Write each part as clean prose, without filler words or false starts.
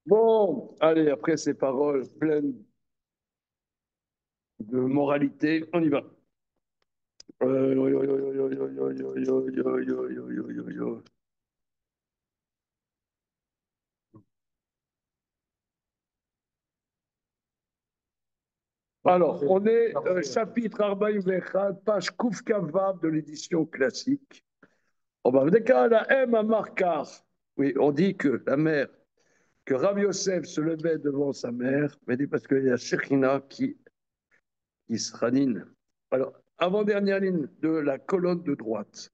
Bon, allez, après ces paroles pleines de moralité, on y va. Alors, on est chapitre 41, page Kouf Kavav de l'édition classique. On va dire la M à Markar. Oui, on dit que la mère, que Rabbi Yosef se levait devant sa mère, mais dit parce qu'il y a Shekhinah qui se ranine. Alors, avant-dernière ligne de la colonne de droite.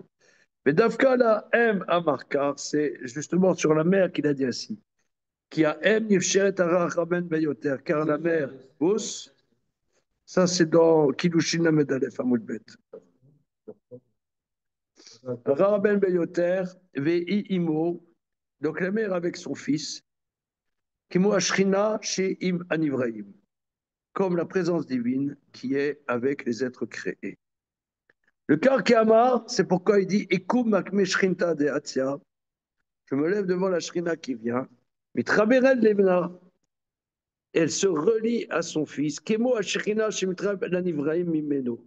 Mais Dafka, la M à Markar, c'est justement sur la mer qu'il a dit ainsi. Qui a M, Nifshet, Arachaben, Beyoter, car la mer pousse. Ça, c'est dans Kiddushin Lamed Aleph Amoudbet. Arachaben, Beyoter, Vei Imo, donc la mère avec son fils, Kimo Ashrina, chez Im Anivraim, comme la présence divine qui est avec les êtres créés. Le Karkama, c'est pourquoi il dit Ekum Makme Shrinta de Atia. Je me lève devant la Shrina qui vient. Mitraberel Levna. Elle se relie à son fils. Kemo Ashrina Shemitra Lanivraim Mimeno.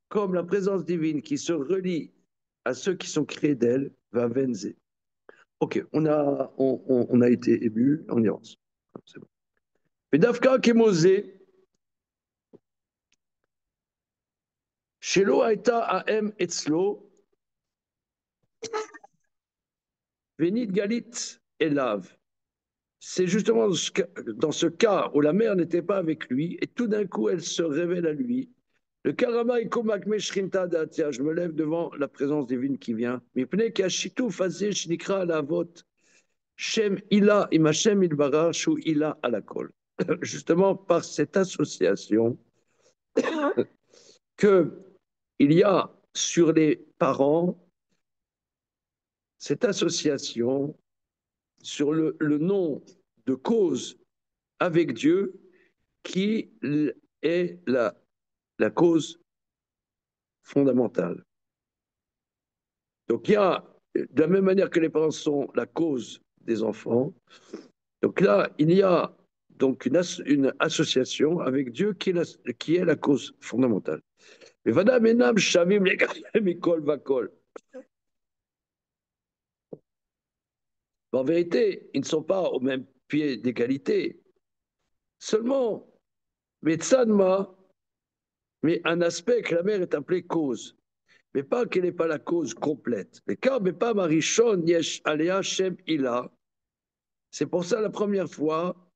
Comme la présence divine qui se relie à ceux qui sont créés d'elle, va venzer. Ok, on a été ému, on y avance. C'est bon. Mais Dafka Kemosé, Shelo Aita Aem Etzlo, Venit Galit Elav. C'est justement dans ce cas où la mère n'était pas avec lui, et tout d'un coup, elle se révèle à lui. Le karama ikomakme shrinta datia, je me lève devant la présence divine qui vient. Mipne kashitu fazé shnikra alavot, shem ila imachem ilbara shu ila alakol. Justement, par cette association que il y a sur les parents, cette association sur le nom de cause avec Dieu qui est la cause fondamentale. Donc il y a, de la même manière que les parents sont la cause des enfants, donc là, il y a donc une association avec Dieu qui est la cause fondamentale. Mais Vadam Enam Shavim Mikol Vakol. En vérité, ils ne sont pas au même pied d'égalité. Seulement, mais Tzadma, mais un aspect que la mère est appelée cause. Mais pas qu'elle n'est pas la cause complète. Mais car mais pas Marichon Yesh Alea Shem Ila. C'est pour ça la première fois,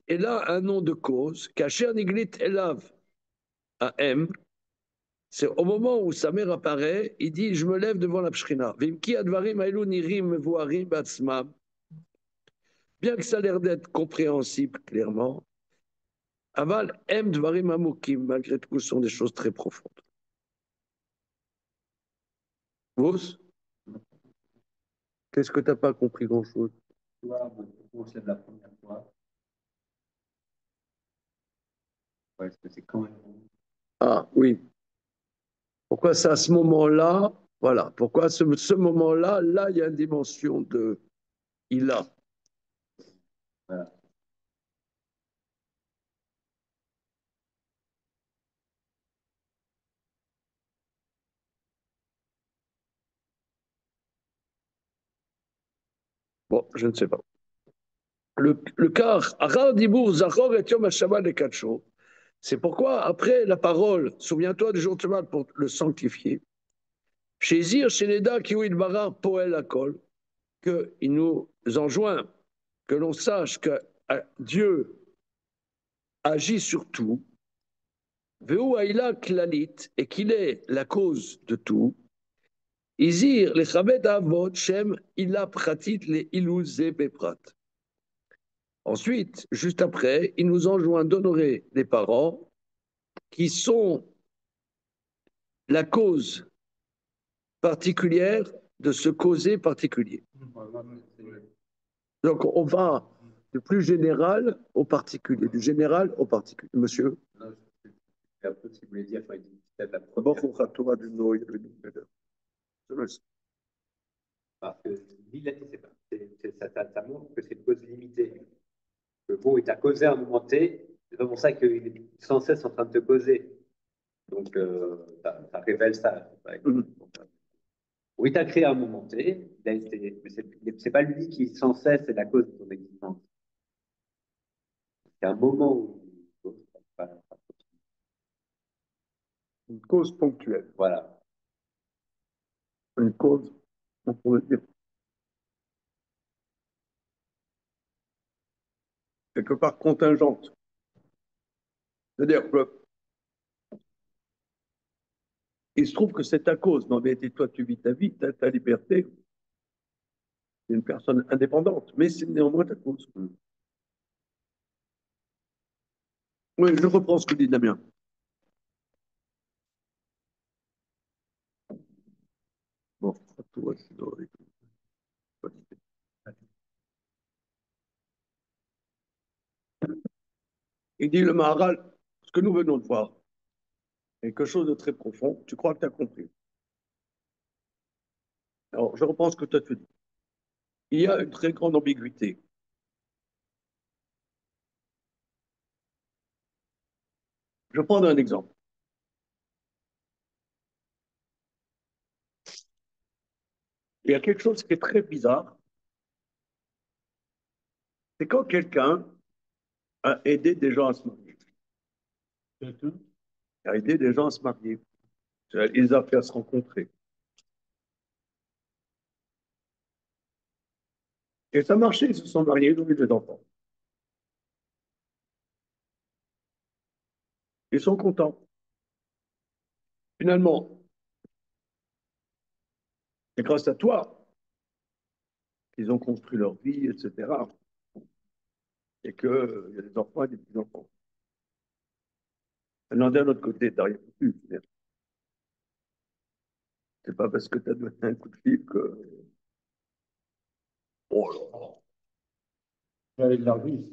elle a un nom de cause. Kacher Niglit Elav à M. C'est au moment où sa mère apparaît, il dit je me lève devant la Pshrina. Vimki Advarim Aelu Nirim Voarim Batsmam. Bien que ça a l'air d'être compréhensible clairement, Aval M Dvarim Amukim, malgré tout, ce sont des choses très profondes. Vous, qu'est-ce que tu n'as pas compris grand-chose? C'est la première fois. Ouais, parce que c'est quand même. Ah oui. Pourquoi c'est à ce moment-là? Voilà. Pourquoi ce moment-là, là, il y a une dimension de il a. Voilà. Bon, je ne sais pas. Le car, Zachor et Yom HaShabbat les Kacho. C'est pourquoi, après la parole, souviens-toi du jour de Shabbat pour le sanctifier, chez Zir, chez Leda, qui il bara Poel Akol, qu'il nous enjoint que l'on sache que Dieu agit sur tout, Veu Aïla Klalit, et qu'il est la cause de tout, Izir, les Chabed Avot, Shem, Ila Pratit, les Ilouze Beprat. Ensuite, juste après, il nous enjoint d'honorer les parents qui sont la cause particulière de ce causé particulier. Donc, on va du plus général au particulier, du général au particulier. Monsieur? C'est un peu si vous voulez dire, il dit peut-être la D'abord, première il faut Torah du Noé. parce que l'île, c'est pas. ça montre que c'est une cause limitée. Le mot est à causer à un moment T, c'est pas pour ça qu'il est sans cesse en train de te causer. Donc, ça révèle ça. Oui, tu as créé un moment T, mais c'est pas lui qui sans cesse est la cause de ton existence. C'est un moment où. Une cause ponctuelle. Voilà. Une cause, on pourrait dire, quelque part contingente. C'est-à-dire que il se trouve que c'est ta cause, mais en vérité, toi, tu vis ta vie, tu as ta liberté, tu es une personne indépendante, mais c'est néanmoins ta cause. Oui, je reprends ce que dit Damien. Bon, toi, je suis dans les... Il dit le Maharal, ce que nous venons de voir, quelque chose de très profond, tu crois que tu as compris. Alors, je reprends ce que tu as dit. Il y a une très grande ambiguïté. Je prends un exemple. Il y a quelque chose qui est très bizarre, c'est quand quelqu'un a aidé des gens à se marier. Quelqu'un a aidé des gens à se marier. Il les a fait à se rencontrer. Et ça marchait, ils se sont mariés, ils ont eu des enfants. Ils sont contents. Finalement, c'est grâce à toi qu'ils ont construit leur vie, etc. Et qu'il y a des enfants et des petits-enfants. Maintenant, d'un autre côté, tu n'as rien foutu. C'est pas parce que tu as donné un coup de fil que. Oh là là, j'avais de la vie.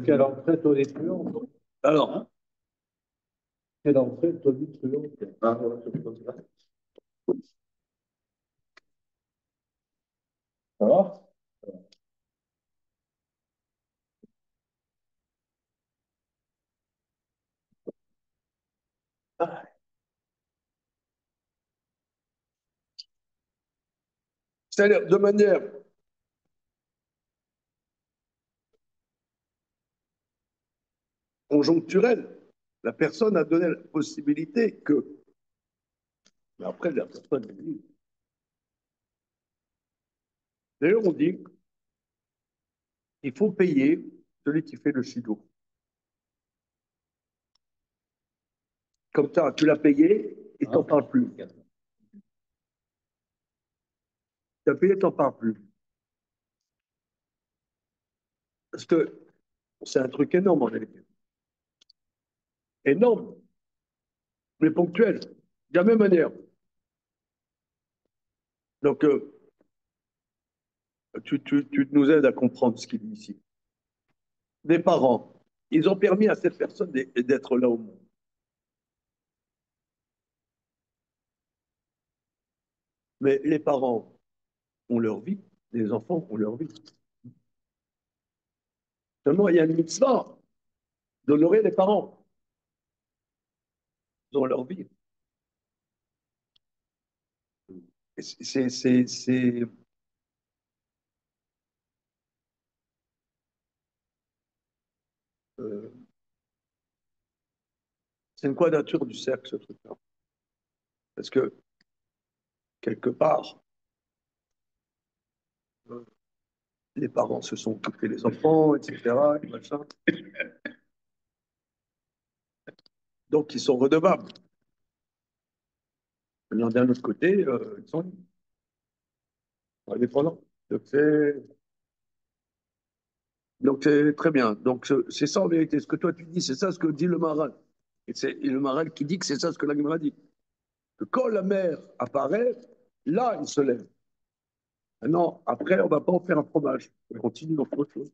Quelle entrée tonitruante. Alors, quelle entrée tonitruante. Ah, voilà, c'est comme ça. Ça va? C'est-à-dire, de manière conjoncturelle, la personne a donné la possibilité que. Mais après, la personne dit. D'ailleurs, on dit qu'il faut payer celui qui fait le shido. Comme ça, tu l'as payé et tu n'en parles plus. Tu as payé, tu n'en parles plus. Parce que c'est un truc énorme en réalité. Énorme, mais ponctuel. De la même manière. Donc, tu nous aides à comprendre ce qu'il dit ici. Les parents, ils ont permis à cette personne d'être là au monde. Mais les parents ont leur vie, les enfants ont leur vie. Seulement, il y a une mitzvah d'honorer les parents. Ils ont leur vie. C'est euh, une quadrature du cercle, ce truc-là. Parce que, quelque part, euh, les parents se sont occupés des enfants, etc. Et machin. Donc, ils sont redevables. Mais d'un autre côté, ils sont indépendants. Donc c'est très bien. Donc c'est ça en vérité. Ce que toi tu dis, c'est ça ce que dit le Maharal. Et c'est le Maharal qui dit que c'est ça ce que la Gemara dit. Que quand la mère apparaît, Là, il se lève. Non, après, on ne va pas en faire un fromage. On continue, on fait autre chose.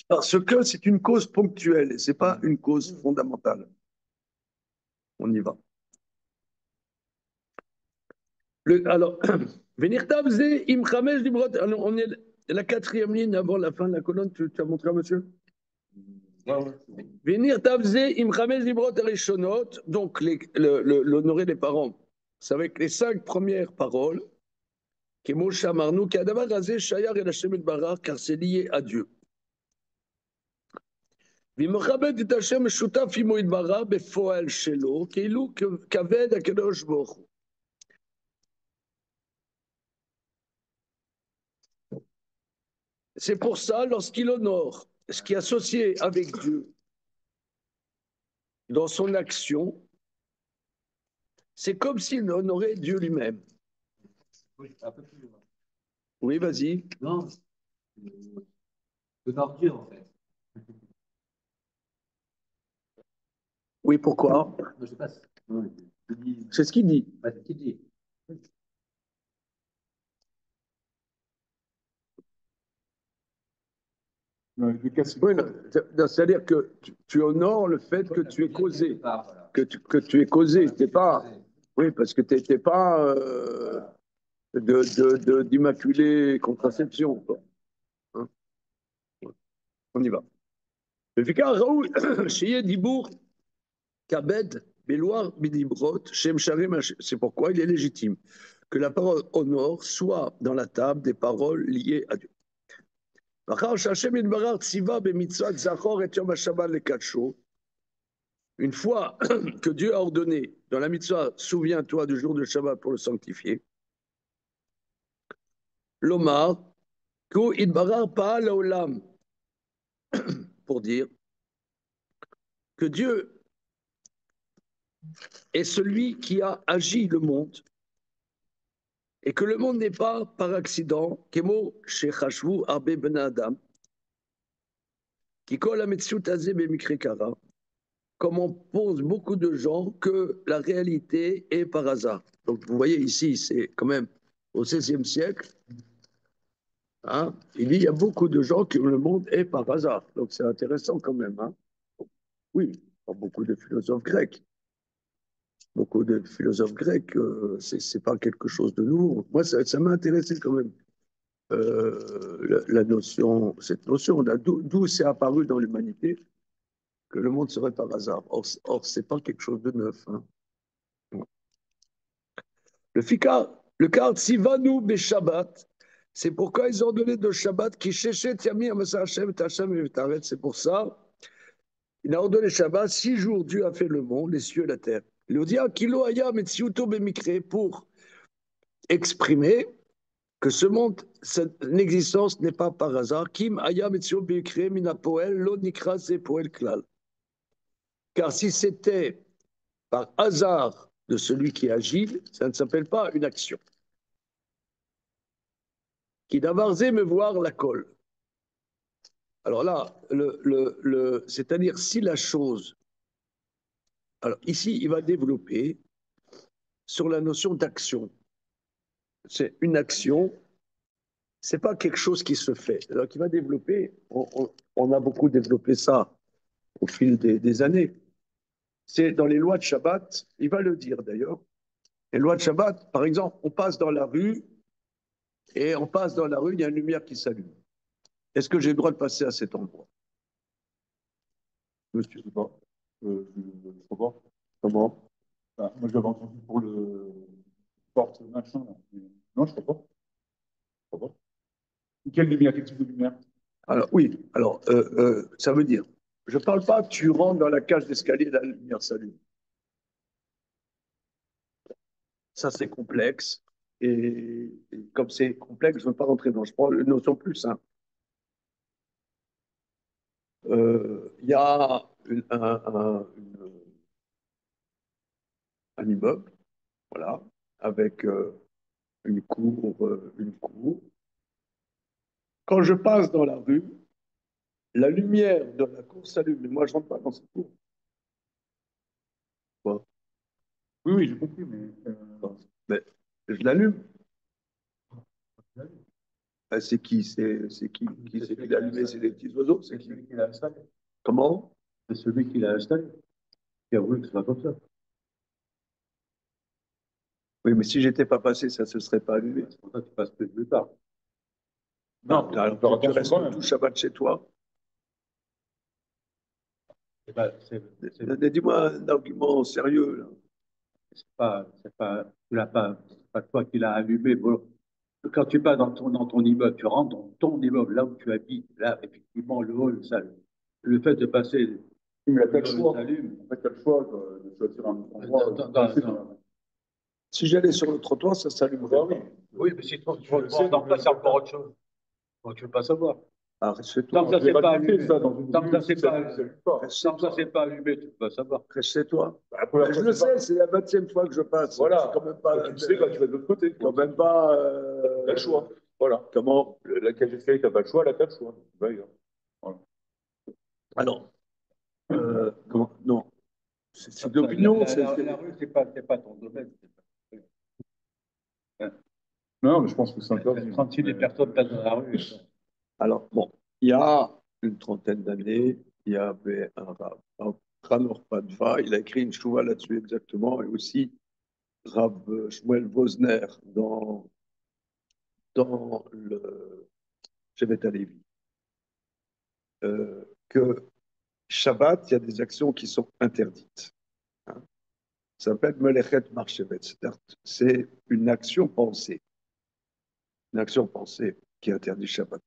Parce que c'est une cause ponctuelle, ce n'est pas une cause fondamentale. On y va. Alors, venir tabzer im chamesh dibrot. On est la quatrième ligne avant la fin de la colonne. Tu as montré à monsieur? Venir tabzer im chamesh dibrot arishonot. Donc, l'honorer les parents. C'est avec les 5 premières paroles. Kemo shamarnu, kadavar razé shayar el Hashem et barar, car c'est lié à Dieu. ומכבד את השם משותף עמו יתברך בפועל שלו, כאילו כבד הקדוש ברוך הוא. C'est pour ça, lorsqu'il honore ce qui est associé avec Dieu dans son action, c'est comme s'il honorait Dieu lui-même. Oui, un peu plus loin. Oui, vas-y. Non, honore Dieu en fait. Oui, pourquoi? Je sais pas. C'est ce qu'il dit. C'est ce qu'il dit. Oui, c'est-à-dire que tu honores le fait que tu es causé. Que tu es causé. T'es pas. Oui, parce que tu n'étais pas d'immaculée contraception. Hein? On y va. C'est pourquoi il est légitime que la parole honore soit dans la table des paroles liées à Dieu. Une fois que Dieu a ordonné dans la mitzvah, souviens-toi du jour de Shabbat pour le sanctifier, l'Omar, pour dire que Dieu est celui qui a agi le monde et que le monde n'est pas par accident, Kemo Shechashvu Arbe Ben Adam, qui colle à Metsiout Azé Bemikre Kara, comme on pense beaucoup de gens que la réalité est par hasard. Donc vous voyez ici, c'est quand même au XVIe siècle, hein, il y a beaucoup de gens que le monde est par hasard. Donc c'est intéressant quand même. Hein. Oui, beaucoup de philosophes grecs. Beaucoup de philosophes grecs, c'est pas quelque chose de nouveau. Moi, ça m'a intéressé quand même. La notion, cette notion, d'où c'est apparu dans l'humanité que le monde serait par hasard. Or c'est pas quelque chose de neuf. Hein. Le quart Sivanu be Shabbat, c'est pourquoi ils ont donné de Shabbat qui chéchet Yami Amasa Hashem et Hashem et Taret. C'est pour ça, il a ordonné Shabbat, 6 jours, Dieu a fait le monde, les cieux et la terre. Il a dit Kilo Aya Metsiuto Bemikre pour exprimer que ce monde, son existence n'est pas par hasard. Kim Aya Metsiuto Bemikre Mina Poel Lo Nikra Ze Poel Klal. Car si c'était par hasard de celui qui agit, ça ne s'appelle pas une action. Qui d'avarzé me voir la colle. Alors là, c'est-à-dire si la chose. Alors ici, il va développer sur la notion d'action. C'est une action, c'est pas quelque chose qui se fait. Donc il va développer, on a beaucoup développé ça au fil des années. C'est dans les lois de Shabbat, il va le dire d'ailleurs. Les lois de Shabbat, par exemple, on passe dans la rue, et on passe dans la rue, il y a une lumière qui s'allume. Est-ce que j'ai le droit de passer à cet endroit? Monsieur, je sais pas. Je sais pas. Comment? Moi, j'avais entendu pour le porte machin. Là. Non, je ne sais pas. Je sais pas. Quelle lumière? Quel type de lumière? Alors, oui, alors, ça veut dire, je ne parle pas, tu rentres dans la cage d'escalier, la lumière s'allume. Ça, c'est complexe. Et comme c'est complexe, je ne veux pas rentrer dans. Je prends une notion plus simple. Il y a un immeuble, voilà, avec une cour, une cour. Quand je passe dans la rue, la lumière de la cour s'allume, mais moi, je ne rentre pas dans cette cour. Bon. Oui, oui, j'ai compris, mais Mais je l'allume. c'est C'est qui? C'est qui c'est qui l'a allumé? C'est les petits oiseaux? C'est qui? celui qui l'a installé. Comment? C'est celui qui l'a installé, qui a voulu que ce soit comme ça. Oui, mais si j'étais pas passé, ça se serait pas allumé. C'est pour ça que tu passes plus tard. Non, Non, alors faut faire tu attention restes quand même. tout Shabbat chez toi. C'est pas, Dis-moi un argument sérieux, là. tu l'as pas, c'est pas toi qui l'as allumé. Bon, quand tu vas dans ton immeuble, tu rentres dans ton immeuble, là où tu habites, là, effectivement, le hall, ça, le fait de passer, Il me le pas le hall choix. s'allume. En fait, tu as le choix de choisir un endroit. Si j'allais sur le trottoir, ça s'allumerait. Oui, oui, mais si tu vois, donc là, c'est encore autre chose. Donc, tu ne veux pas savoir. Ah, reste chez Tant toi. que ça, c'est pas allumé. Ça dans une Tant que ça, rue, c'est pas ça allumé. s'allume pas. Reste chez Tant que ça, toi. c'est pas allumé, tu ne peux pas savoir. Reste chez toi. Après, Je le sais, c'est la 20e fois que je passe. Voilà. C'est quand même pas. Tu le sais quand tu vas de l'autre côté. Quand même pas. T'as le choix. Voilà. Comment? La cage d'escalier, tu n'as pas le choix, là, tu as le choix. Ben, voilà. Alors, comment? Non. C'est La, d'opinion. la rue, c'est pas ton domaine. Hein. Non, mais je pense que c'est interdit. Si des personnes passent dans la rue. Alors, bon, il y a une trentaine d'années, il y avait un Rav, Ranor Padva, il a écrit une chouva là-dessus exactement, et aussi Rav Shmuel Vosner dans le Shevet HaLevi, que Shabbat, il y a des actions qui sont interdites. Hein. Ça s'appelle Melechet Marchevet, c'est une action pensée qui interdit Shabbat.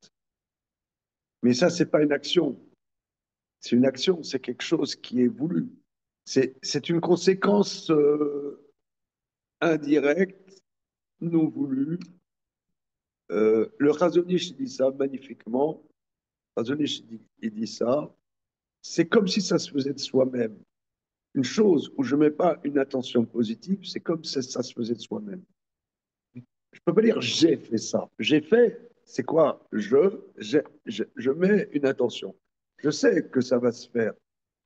Mais ça, c'est pas une action. C'est une action, c'est quelque chose qui est voulu. C'est une conséquence indirecte, non voulue. Le Razonich dit ça magnifiquement. Razonich il dit ça. C'est comme si ça se faisait de soi-même. Une chose où je ne mets pas une attention positive, c'est comme si ça se faisait de soi-même. Je ne peux pas dire j'ai fait ça. J'ai fait, c'est quoi? Je mets une attention. Je sais que ça va se faire,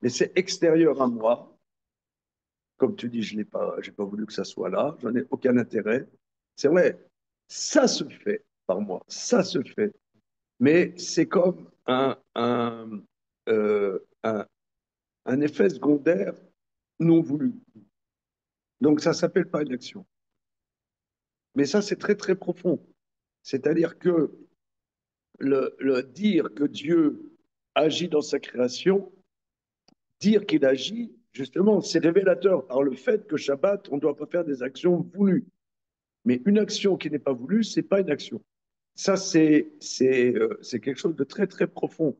mais c'est extérieur à moi. Comme tu dis, je n'ai pas, j'ai pas voulu que ça soit là, j'en ai aucun intérêt. C'est vrai, ça se fait par moi, ça se fait. Mais c'est comme un effet secondaire non voulu. Donc ça ne s'appelle pas une action. Mais ça, c'est très, très profond. C'est-à-dire que le dire que Dieu agit dans sa création, dire qu'il agit, justement, c'est révélateur par le fait que Shabbat, on ne doit pas faire des actions voulues. Mais une action qui n'est pas voulue, ce n'est pas une action. Ça, c'est quelque chose de très, très profond.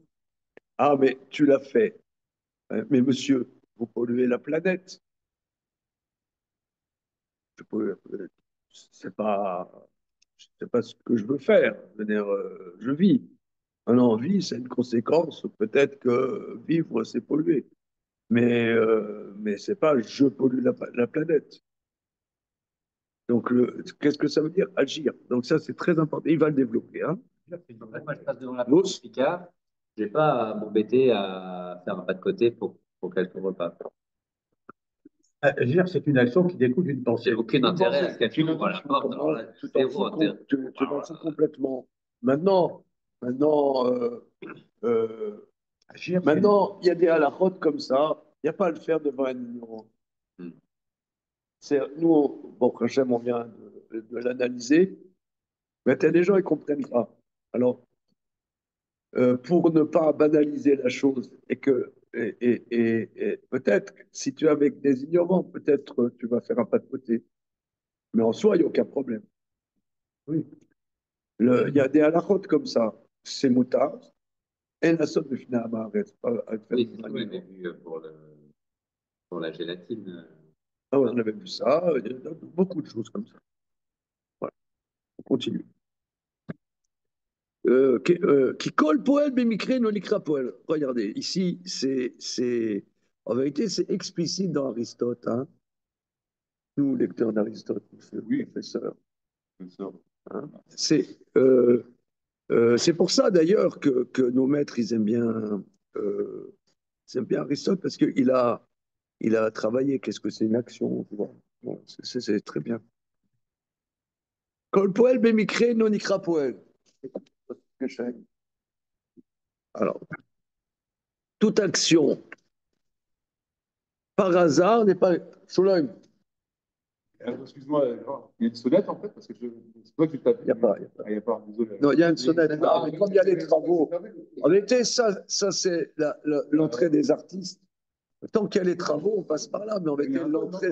Ah, mais tu l'as fait. Mais monsieur, vous polluez la planète. C'est pas, c'est pas ce que je veux faire. Je veux dire, je vis. Un envie, c'est une conséquence. Peut-être que vivre, c'est polluer. Mais c'est pas je pollue la planète. Donc, qu'est-ce que ça veut dire? Agir. Donc, ça, c'est très important. Il va le développer. Hein. En fait, moi, je passe devant la porte Picard. Je n'ai pas à m'embêter à faire un pas de côté pour quelques repas. Agir, c'est une action qui découle d'une pensée. J'ai aucun intérêt à ce qu'elle ouvre la porte. Alors là, Tu t'en zéro fous, intérêt. tu t'en fous complètement. Maintenant, Agir, maintenant, il y a des halakhot comme ça. Il n'y a pas à le faire devant un ignorant. Hmm. Nous, bon, Hachem, on vient de l'analyser, mais il y a des gens qui ne comprennent pas. Alors, pour ne pas banaliser la chose et peut-être, si tu es avec des ignorants, peut-être tu vas faire un pas de côté. Mais en soi, il n'y a aucun problème. oui. Il y a des halakhot comme ça. C'est moutard. Et la somme de finalement, Oui, c'est ce que j'avais vu pour la gélatine. ah ouais, on avait vu ça. Il y a beaucoup de choses comme ça. Voilà, on continue. Qui colle poël, mais micré non likra poël. Regardez, ici, en vérité, c'est explicite dans Aristote. Hein. Nous, lecteurs d'Aristote, monsieur le professeur. Hein. C'est pour ça d'ailleurs que nos maîtres, ils aiment bien Aristote parce il a travaillé. Qu'est-ce que c'est une action, tu vois. Bon, c'est très bien. Kol poel bemikre non ikra poel. Alors, toute action par hasard n'est pas. Shloim, Excuse-moi, il y a une sonnette en fait, parce que c'est toi qui tapes. il n'y a pas. Il n'y a pas, désolé. Non, il y a une sonnette. Ah, mais comme il y a les travaux. En réalité, ça c'est l'entrée des artistes. Tant qu'il y a les travaux, on passe par là, mais en réalité, l'entrée.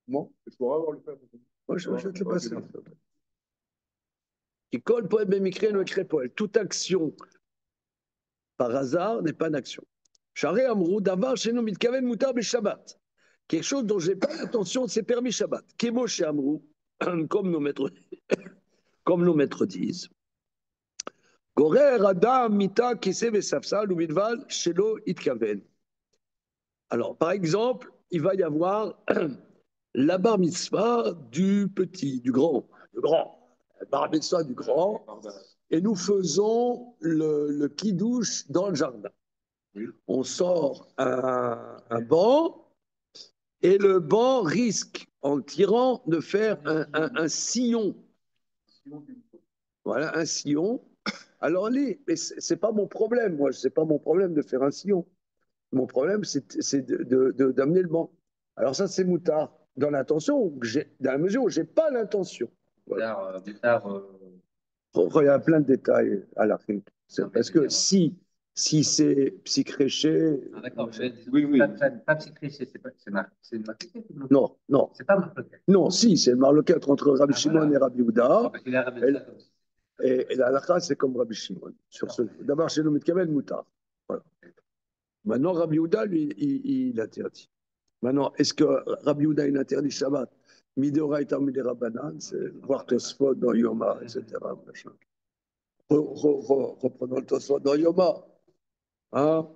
Bon, je pourrais avoir le faire. Moi, je vais te le passer. Qui colle poète bémicré, no écrit poète. Toute action par hasard n'est pas une action. Charé Amrou, d'avoir chez nous, mitkaven moutar Shabbat. Quelque chose dont j'ai pas l'intention, c'est permis Shabbat. Kémo chez Amrou, comme nos maîtres disent. Gorer Adam Mita Kiseve Safsal ou Midval Shelo Itkaven. Alors, par exemple, il va y avoir la bar mitzvah du petit, du grand, bar mitzvah du grand, et nous faisons le kidouche dans le jardin. On sort un banc, et le banc risque, en le tirant, de faire un sillon. Voilà, un sillon. Alors, mais c'est pas mon problème, moi, c'est pas mon problème de faire un sillon. Mon problème, c'est d'amener le banc. Alors ça, c'est moutard. Dans la mesure où j'ai pas l'intention. Voilà. Il y a plein de détails à la fin. Parce que si c'est psychréché. Ah, d'accord, oui. Pas psychréché, c'est marqué. Non, non. C'est pas marqué. Non, si, c'est le marloquette entre Rabbi Shimon et Rabbi Houda. Et la halakha, c'est comme Rabbi Shimon. D'abord, chez nous, Mitkaven, moutard. Voilà. Maintenant, Rabbi Houda, lui, il interdit. Maintenant, est-ce que Rabbi Houda, il interdit Shabbat? Midoraita, Miderabanan, c'est voir Tosfot dans Yoma, etc. Reprenons le Tosfot dans Yoma. Hein?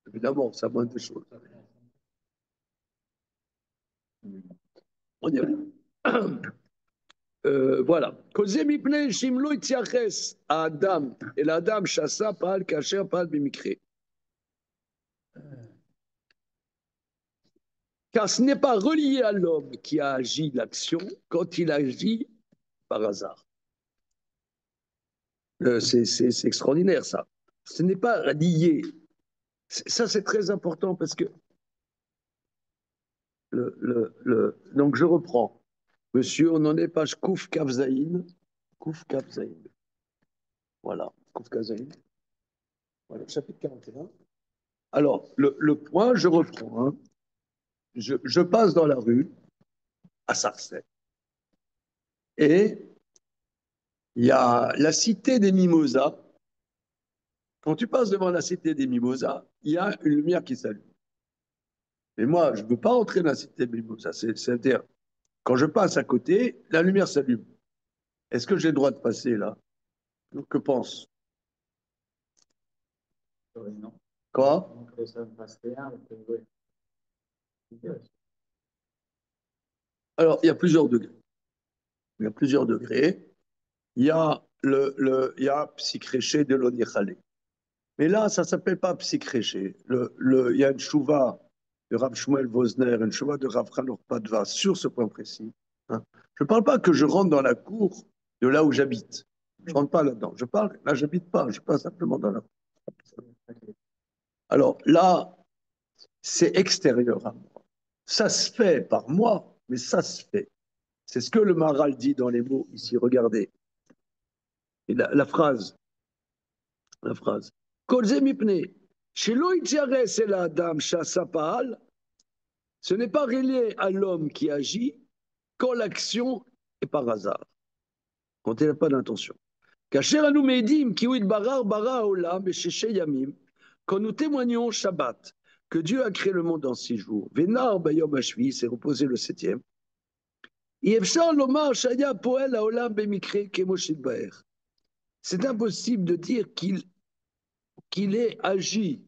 Évidemment, ça manque de choses. On y va. Voilà. Adam et l'Adam chassa pal kacher pal bimikre. Car ce n'est pas relié à l'homme qui a agi l'action quand il agit par hasard. C'est extraordinaire ça. Ce n'est pas lié. Ça c'est très important parce que donc je reprends. Monsieur, on en est page Kouf Kavzaïn. Kouf Kavzaïn. Voilà, Kouf Kavzaïn. Voilà, chapitre 41. Alors, le point, je reprends. Hein. Je passe dans la rue, à Sarcelles, et il y a la cité des Mimosas. Quand tu passes devant la cité des Mimosas, il y a une lumière qui s'allume. Mais moi, je ne veux pas entrer dans la cité des Mimosas. C'est-à-dire, quand je passe à côté, la lumière s'allume. Est-ce que j'ai le droit de passer là? Que pense? Non. Quoi? Alors, il y a plusieurs degrés. Il y a plusieurs degrés. Il y a il y a psychréché de l'onichale. Mais là, ça ne s'appelle pas psychréché. Il y a une chouva de Rav Shmuel Vosner, une chouva de Rav Chanor Padva sur ce point précis. Hein. Je ne parle pas que je rentre dans la cour de là où j'habite. Je ne rentre pas là-dedans. Je parle, là, j'habite pas. Je passe simplement dans la cour. Alors là, c'est extérieur à moi. Ça se fait par moi, mais ça se fait. C'est ce que le Maharal dit dans les mots ici. Regardez. Et la phrase. Kolze mipne. Shelo itziares el adam shasa paal. Ce n'est pas relié à l'homme qui agit quand l'action est par hasard, quand il n'a pas d'intention. Kacher anu meidim kiwit barar bara olam besheshe yamim. Quand nous témoignons Shabbat que Dieu a créé le monde en 6 jours, Venar bayom hashvi, s'est reposé le 7e. C'est impossible de dire qu'il ait agi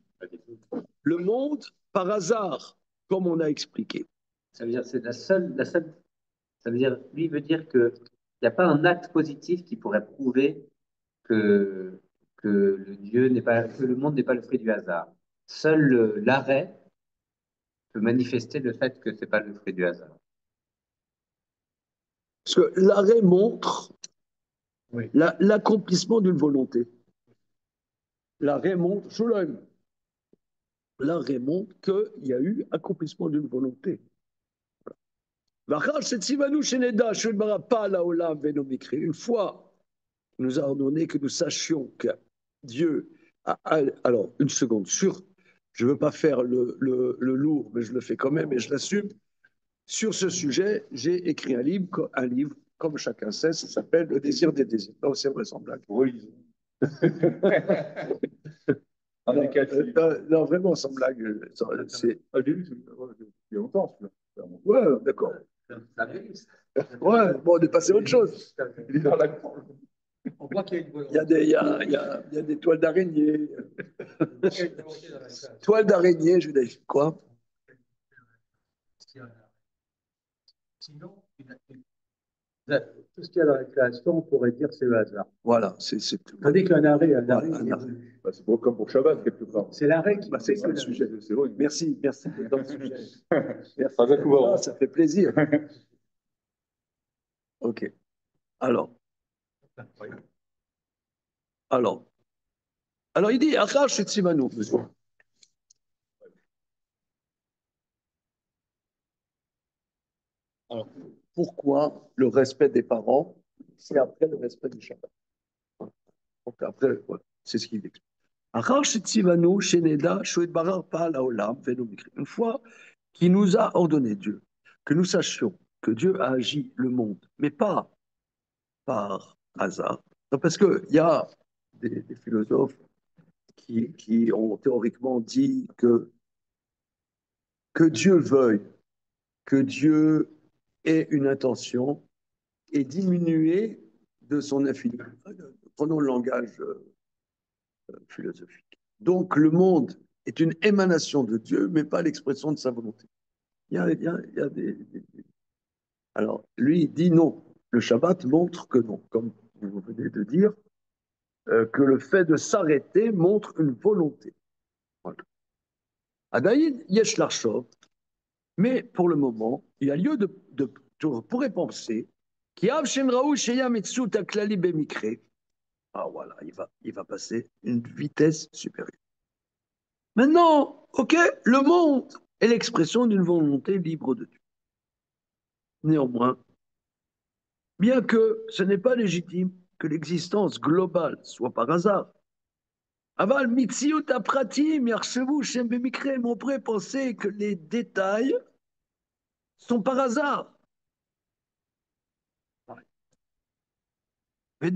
le monde par hasard, comme on a expliqué. Ça veut dire c'est la seule. Ça veut dire, lui veut dire que il n'y a pas un acte positif qui pourrait prouver que que le monde n'est pas le fruit du hasard. Seul l'arrêt peut manifester le fait que c'est pas le fruit du hasard. Parce que l'arrêt montre Oui. l'accomplissement d'une volonté. L'arrêt montre, Shulam, l'arrêt montre qu'il y a eu accomplissement d'une volonté. Une fois, il nous a ordonné que nous sachions que Dieu alors, une seconde, je ne veux pas faire le lourd, mais je le fais quand même et je l'assume. Sur ce sujet, j'ai écrit un livre, comme chacun sait, ça s'appelle Le désir des désirs. Non, c'est vraisemblable. Oui. Non, vraiment, sans blague. C'est... Ah, j'ai vu, il y a longtemps, celui-là. Ouais, d'accord. Ouais, bon, on est passé à autre chose. Il est dans la... On voit qu'il y a une Il y a des, il y a des toiles d'araignée. Toiles d'araignée, je veux dire, quoi? Sinon, tout ce qu'il y a dans la création, on pourrait dire c'est le hasard. Voilà, Tandis qu'un arrêt, Bah, c'est beau comme pour Shabbat, quelque part. c'est l'arrêt qui c'est fait le que sujet. C'est vrai. Merci dans le sujet. Merci. Ah, Ça fait plaisir. Ok. Alors, il dit, Achash et Tzimanu. Alors, pourquoi le respect des parents, c'est après le respect du Shabbat? Donc après, voilà, c'est ce qu'il explique. Une fois qu'il nous a ordonné Dieu, que nous sachions que Dieu a agi le monde, mais pas par hasard. Non, parce qu'il y a des philosophes qui ont théoriquement dit que Dieu veuille, que Dieu ait une intention et diminuer de son infini. Prenons le langage philosophique. Donc le monde est une émanation de Dieu, mais pas l'expression de sa volonté. Il y a Alors, lui, il dit non. Le Shabbat montre que non, comme vous venez de dire, que le fait de s'arrêter montre une volonté. Voilà. Adaïd yesh l'archov, mais pour le moment, il y a lieu on pourrait penser ah voilà, il va passer une vitesse supérieure. Maintenant, ok, le monde est l'expression d'une volonté libre de Dieu. Néanmoins, bien que ce n'est pas légitime que l'existence globale soit par hasard, Aval mitziut apratim yarshevu shem bemikre, on pourrait penser que les détails sont par hasard. Et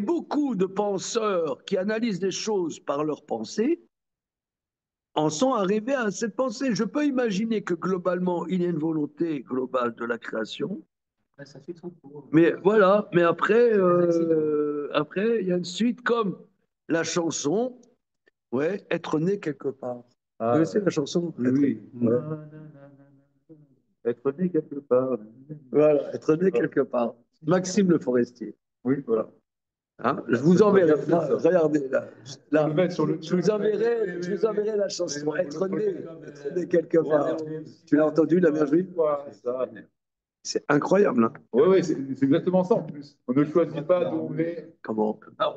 beaucoup de penseurs qui analysent les choses par leurs pensées en sont arrivés à cette pensée. Je peux imaginer que globalement, il y a une volonté globale de la création. Mais voilà, mais après, il y a une suite comme la chanson, ouais, être né quelque part. Vous connaissez la chanson? Oui. Ouais. Être né quelque part. Voilà, être né quelque part. Maxime Le Forestier. Oui, voilà. Hein, je vous enverrai, regardez là, je vous enverrai la chanson, être né quelque part. Tu l'as entendu, la mère juive? C'est incroyable. Hein. Oui, c'est exactement ça en plus. On ne choisit pas d'où on est. Comment? Ah,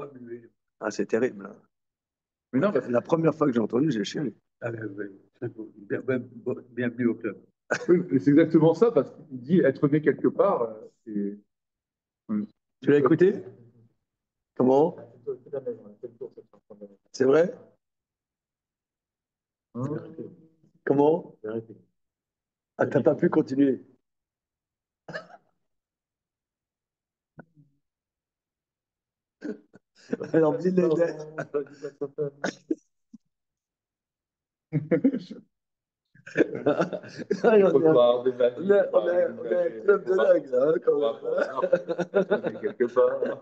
c'est terrible. Hein. Mais non, la première fois que j'ai entendu, j'ai chialé. Bienvenue au club. Oui, c'est exactement ça, parce qu'il dit être né quelque part. Tu l'as écouté? Comment? C'est vrai? Comment? Ah, t'as pas pu continuer? Alors, dis les on a un club de dingue, là, quand même. Quelque part.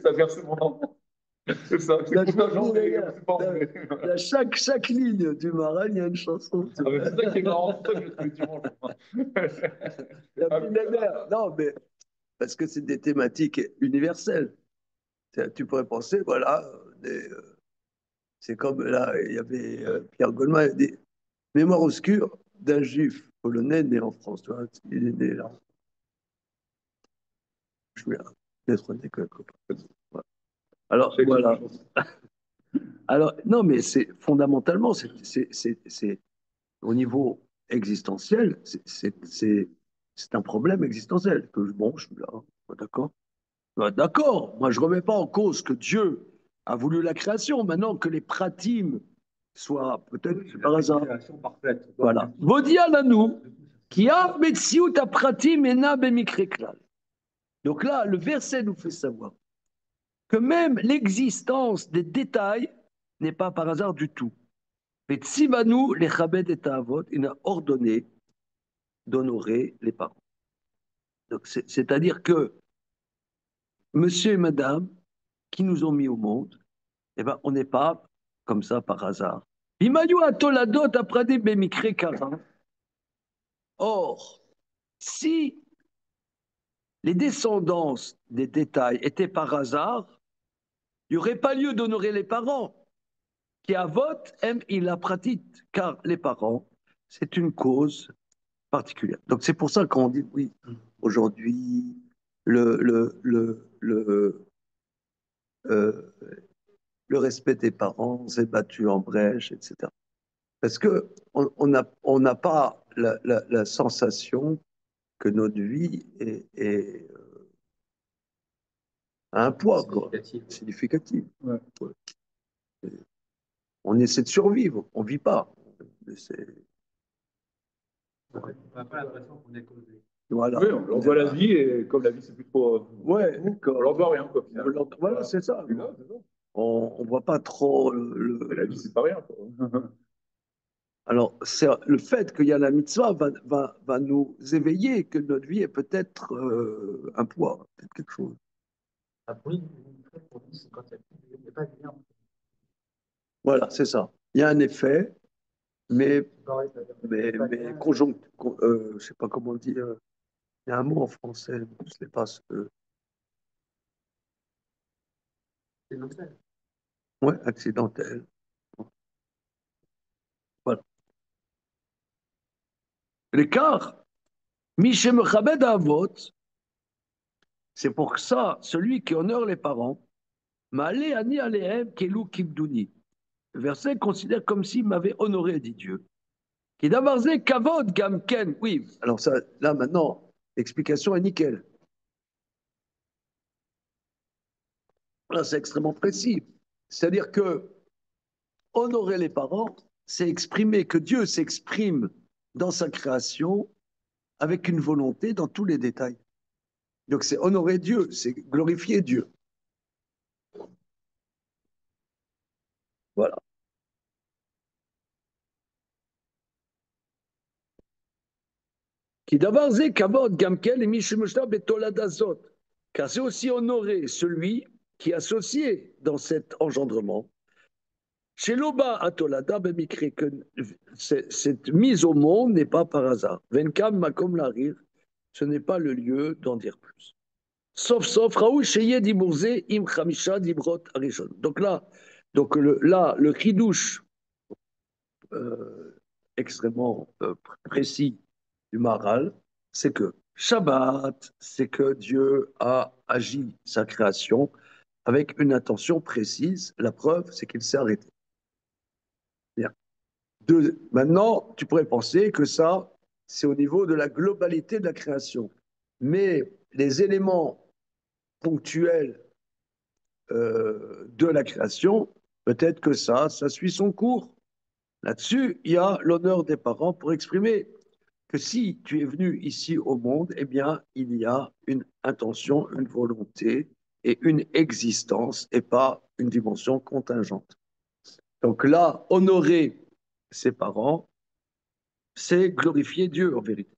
Ça verse mon enfant. C'est ça. Chaque ligne du Maran, il y a une chanson. C'est ça qui est marrant, c'est ça que je fais dimanche. Non, mais parce que c'est des thématiques universelles. Tu pourrais penser, voilà, C'est comme là, il y avait Pierre Goldman, il a dit Mémoire obscure d'un juif polonais né en France. Tu vois, il est né là. Je suis d'être né que. Voilà. Alors, voilà. Alors, non, mais c'est fondamentalement, c'est au niveau existentiel, c'est un problème existentiel. Que, bon, je suis là, d'accord? D'accord, moi je ne remets pas en cause que Dieu a voulu la création, maintenant que les pratimes soient peut-être par hasard. Parfaite. Voilà. Vodia lanou, qui a metziut a pratim ena bemikreklal. Donc là, le verset nous fait savoir que même l'existence des détails n'est pas par hasard du tout. Mais Tzivanu, les Chabed et Ta'avot, il a ordonné d'honorer les parents. Donc c'est-à-dire que monsieur et madame qui nous ont mis au monde, eh ben, on n'est pas comme ça par hasard. Or, si les descendances des détails étaient par hasard, il n'y aurait pas lieu d'honorer les parents. Qui a vote, aime, il la pratique, car les parents, c'est une cause particulière. Donc c'est pour ça qu'on dit, oui, aujourd'hui, euh, le respect des parents s'est battu en brèche, etc. Parce qu'on n'a pas la sensation que notre vie a un poids significatif. Ouais. On essaie de survivre, on ne vit pas. On n'a pas l'impression qu'on est causé. Voilà. Oui, on voit la vie et comme la vie c'est plus trop. Ouais, on n'en voit rien quoi. Voilà, c'est ça. On ne voit pas trop la vie c'est pas rien. Quoi. Alors, le fait qu'il y a la mitzvah va nous éveiller que notre vie est peut-être un poids, peut-être quelque chose. Après, pour nous, c'est quand il n'y a pas de lien. Voilà, c'est ça. Il y a un effet, mais conjonctif. Je ne sais pas comment dire. Il y a un mot en français, je ne sais pas ce que. Accidentel. Oui, accidentel. Voilà. L'écart, Michem Chabed Avot, c'est pour ça, celui qui honore les parents, Ma'ale ani alehem kelu kibduni. Le verset considère comme s'il m'avait honoré, dit Dieu. Qui d'avarze kavod gamken. Oui, alors ça, là maintenant, l'explication est nickel. Là, c'est extrêmement précis. C'est-à-dire que honorer les parents, c'est exprimer que Dieu s'exprime dans sa création avec une volonté dans tous les détails. Donc c'est honorer Dieu, c'est glorifier Dieu. Voilà. Qui d'avarze kavod gamken et mishmushta betoladazot. Car c'est aussi honorer celui qui est associé dans cet engendrement. Chez Loba Atolada, que cette mise au monde n'est pas par hasard. Venkam Makom Larir, ce n'est pas le lieu d'en dire plus. Sauf Raoul Sheye Dibourze Im Khamisha Dibrot Arishon. Donc le chidouche extrêmement précis du Maharal, c'est que Shabbat, c'est que Dieu a agi sa création avec une intention précise. La preuve, c'est qu'il s'est arrêté. Maintenant, tu pourrais penser que ça, c'est au niveau de la globalité de la création. Mais les éléments ponctuels de la création, peut-être que ça suit son cours. Là-dessus, il y a l'honneur des parents pour exprimer que si tu es venu ici au monde, eh bien, il y a une intention, une volonté et une existence et pas une dimension contingente. Donc là, honorer ses parents, c'est glorifier Dieu en vérité.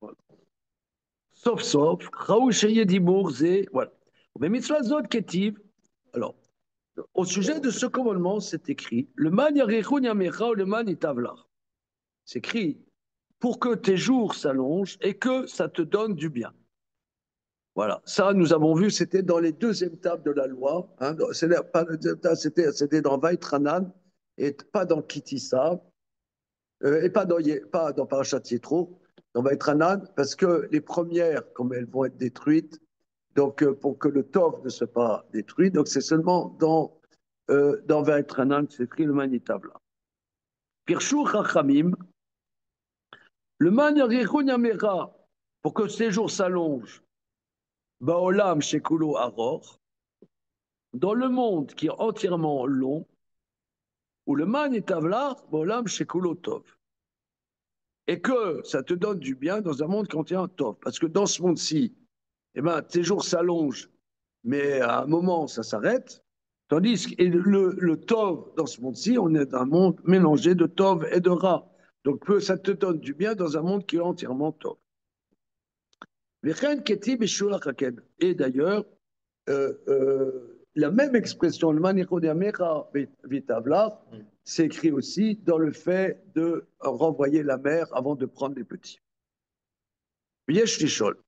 Voilà. Sauf, Raoul Sheye Dibour, c'est. Voilà. Mais mitzvah zot ketiv. Alors, au sujet de ce commandement, c'est écrit le man yarechun yamecha ou le man itavlar. C'est écrit pour que tes jours s'allongent et que ça te donne du bien. Voilà, ça nous avons vu, c'était dans les deuxièmes tables de la loi. Hein, pas le deuxième table, c'était dans Vaïtranan et pas dans Kitissa, et pas dans Parashat Yitro, dans Vaïtranan, parce que les premières, comme elles vont être détruites, donc pour que le Tov ne soit pas détruit, donc c'est seulement dans Vaïtranan que c'est écrit le Manitavla. Pirshu Chachamim, le Man Yamera, pour que ces jours s'allongent, Baolam Shekulo Aror, dans le monde qui est entièrement long, où le man est avlar, bolam shekulo tov. Et que ça te donne du bien dans un monde qui contient tov. Parce que dans ce monde-ci, eh ben, tes jours s'allongent, mais à un moment, ça s'arrête. Tandis que le tov, dans ce monde-ci, on est dans un monde mélangé de tov et de ra. Donc, ça te donne du bien dans un monde qui est entièrement tov. Et d'ailleurs, la même expression, le manichodeamecha vitavla, c'est écrit aussi dans le fait de renvoyer la mère avant de prendre les petits. Yesh Lishol,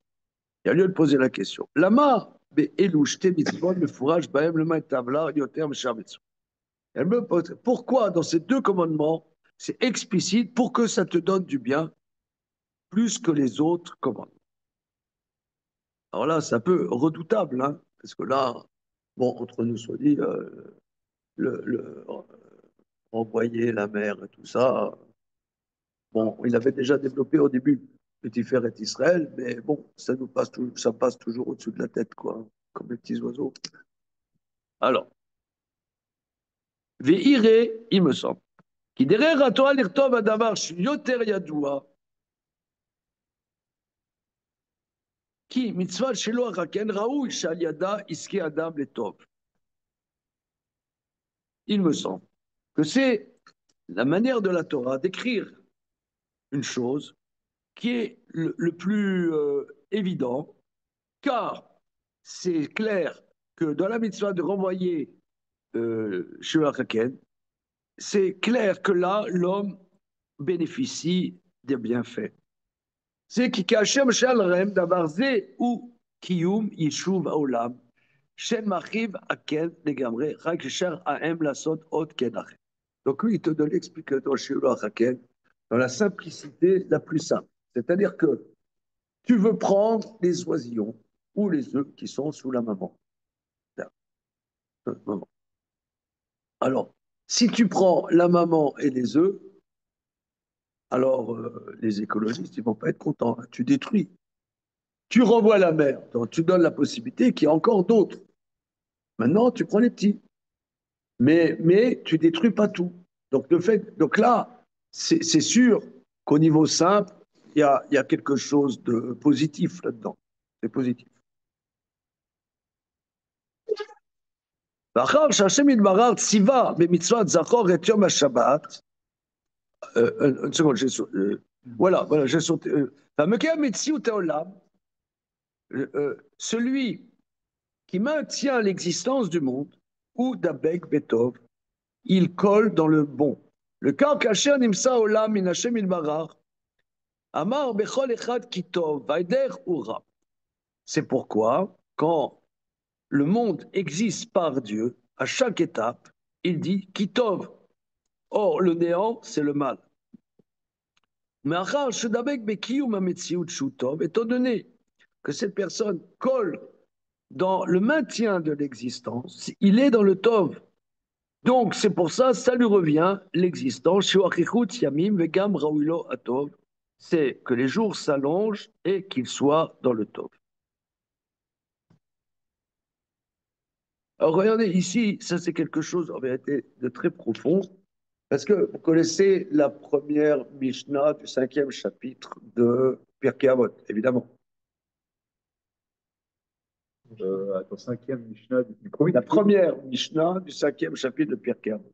il y a lieu de poser la question. Lama be'elushte mitzvot mefouraj baem le manichodeamecha yoter meshavetsu. Elle me pose pourquoi dans ces deux commandements, c'est explicite pour que ça te donne du bien plus que les autres commandements. Alors là, c'est un peu redoutable, hein, parce que là, bon, entre nous soit dit, envoyer la mer et tout ça, bon, il avait déjà développé au début Petit Fer et Israël, mais bon, ça passe toujours au-dessus de la tête, quoi, comme les petits oiseaux. Alors, Ve'ire, il me semble, qui derrière à toi l'irtov adavar yoter yadoua, qui mitzvah shelo araken raoui shal yada iske adam letov. Il me semble que c'est la manière de la Torah d'écrire une chose qui est le plus évident, car c'est clair que dans la mitzvah de renvoyer Shulachaken, c'est clair que là, l'homme bénéficie des bienfaits. C'est qui kachem shalrem davar ze ou kiyum yishuv haolam shem machiv aken legamre rak shar ahem lasot ot kenachem. Donc lui, il te donne l'explication chez Shulachaken dans la simplicité la plus simple. C'est-à-dire que tu veux prendre les oisillons ou les œufs qui sont sous la maman. Alors, si tu prends la maman et les œufs, alors les écologistes, ils ne vont pas être contents. Hein, tu détruis. Tu renvoies la mère, donc tu donnes la possibilité qu'il y ait encore d'autres. Maintenant, tu prends les petits. Mais tu ne détruis pas tout. Donc là, c'est sûr qu'au niveau simple, il y a quelque chose de positif là-dedans. C'est positif. לאחר שהשם יתברך ציווה במצוות זכור את יום השבת, une seconde, voilà, j'ai sauté. Celui qui maintient l'existence du monde, ou d'Abek Betov, il colle dans le bon. Le cas caché nimsa olam min Hashem yitbarach, amar bechol echad kitov, vaider ura. C'est pourquoi, quand le monde existe par Dieu, à chaque étape, il dit Kitov. Or, le néant, c'est le mal. Mais étant donné que cette personne colle dans le maintien de l'existence, il est dans le Tov. Donc, c'est pour ça, ça lui revient l'existence. C'est que les jours s'allongent et qu'il soit dans le Tov. Alors, regardez, ici, ça c'est quelque chose en vérité de très profond, parce que vous connaissez la première Mishnah du 5e chapitre de Pirkei Avot, évidemment. Attends, 5e Mishnah du premier. La première Mishnah du 5e chapitre de Pirkei Avot.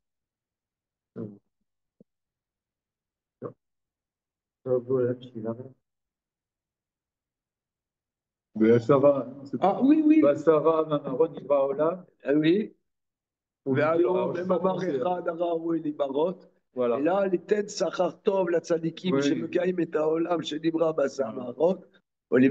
Ça va. Ah oui, oui. Ça va, Mamaron, il va au là. Ah oui. Voilà. Et là, les têtes Sachar Tov, la tzadikim, chez Mekaim et Taolam, chez Libra Bassa Marot. Donc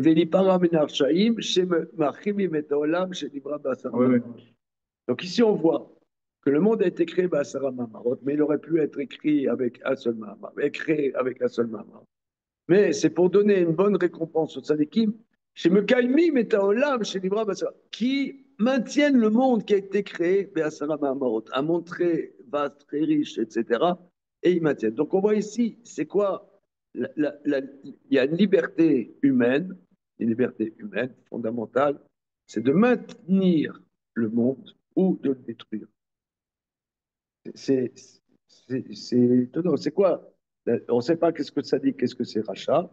ici, on voit que le monde a été créé par Sarah Mamarot, mais il aurait pu être écrit avec un seul Mamar, créé avec un seul Mamar. Mais c'est pour donner une bonne récompense aux tzadikim, chez Mekaimi Metaolam, chez Libra Basara, qui maintiennent le monde qui a été créé, Be'asara Mamarot, un monde très vaste, très riche, etc. Et ils maintiennent. Donc on voit ici, c'est quoi il y a une liberté humaine fondamentale, c'est de maintenir le monde ou de le détruire. C'est étonnant. C'est quoi? On ne sait pas qu'est-ce que ça dit, qu'est-ce que c'est rachat.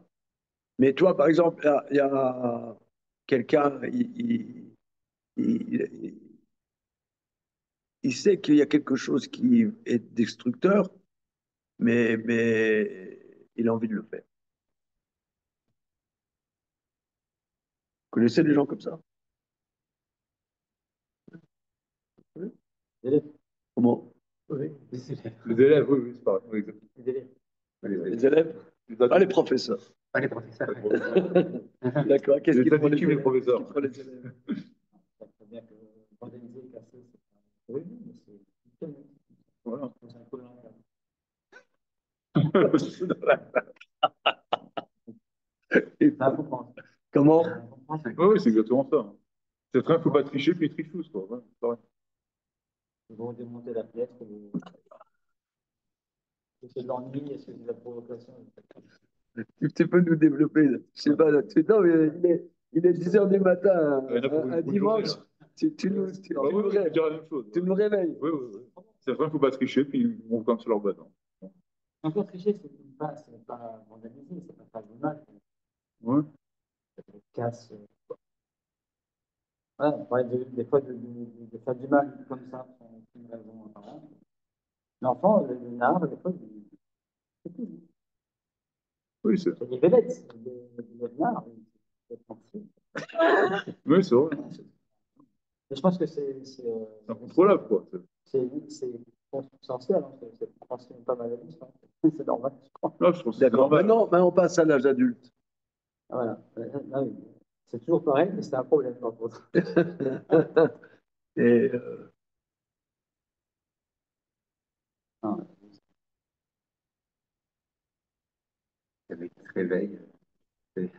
Mais toi, par exemple, il y a quelqu'un, il, il sait qu'il y a quelque chose qui est destructeur, mais il a envie de le faire. Vous connaissez des gens comme ça? Oui. Comment? Oui. Les élèves, oui, c'est pareil. Oui, exactement. Les élèves? Pas les professeurs. Pas les professeurs. D'accord. Qu'est-ce qu'ils font les professeurs? Qu'est-ce qu'ils font les élèves? Très bien que vandaliser, casser, c'est pas. Oui, mais c'est. Voilà. Ça comprend. Comment? Oui, c'est exactement ça. C'est très, il ne faut pas tricher, puis ils trichent tous, quoi. Ouais, c'est pareil. Ils vont démonter la pièce. C'est de l'ennui, est-ce que c'est de la provocation? Tu peux nous développer, là. Je sais pas, là. Non, mais il est 10 heures du matin, un dimanche. Tu nous réveilles. Oui, oui, oui. C'est vrai, il ne faut pas tricher, puis ils vont comme sur leur bâton. Encore tricher, c'est pas vandaliser, c'est pas faire du mal. Ouais. Casse. Voilà, ouais, des fois, de faire du mal comme ça, sans aucune raison apparente. L'enfant, le nard, des fois, c'est tout. Oui, c'est C'est des bellettes, des nards, c'est tranquille. oui, c'est vrai. Mais je pense que c'est incontrôlable, quoi. c'est consubstantiel, hein, c'est pas mal à vie, ça. C'est normal, je crois. Non, je trouve que c'est D'accord. normal. Maintenant, on passe à l'âge adulte. Voilà. Ah oui. C'est toujours pareil, mais c'est un problème, par contre. Et Ah, Avec ce réveil, c'est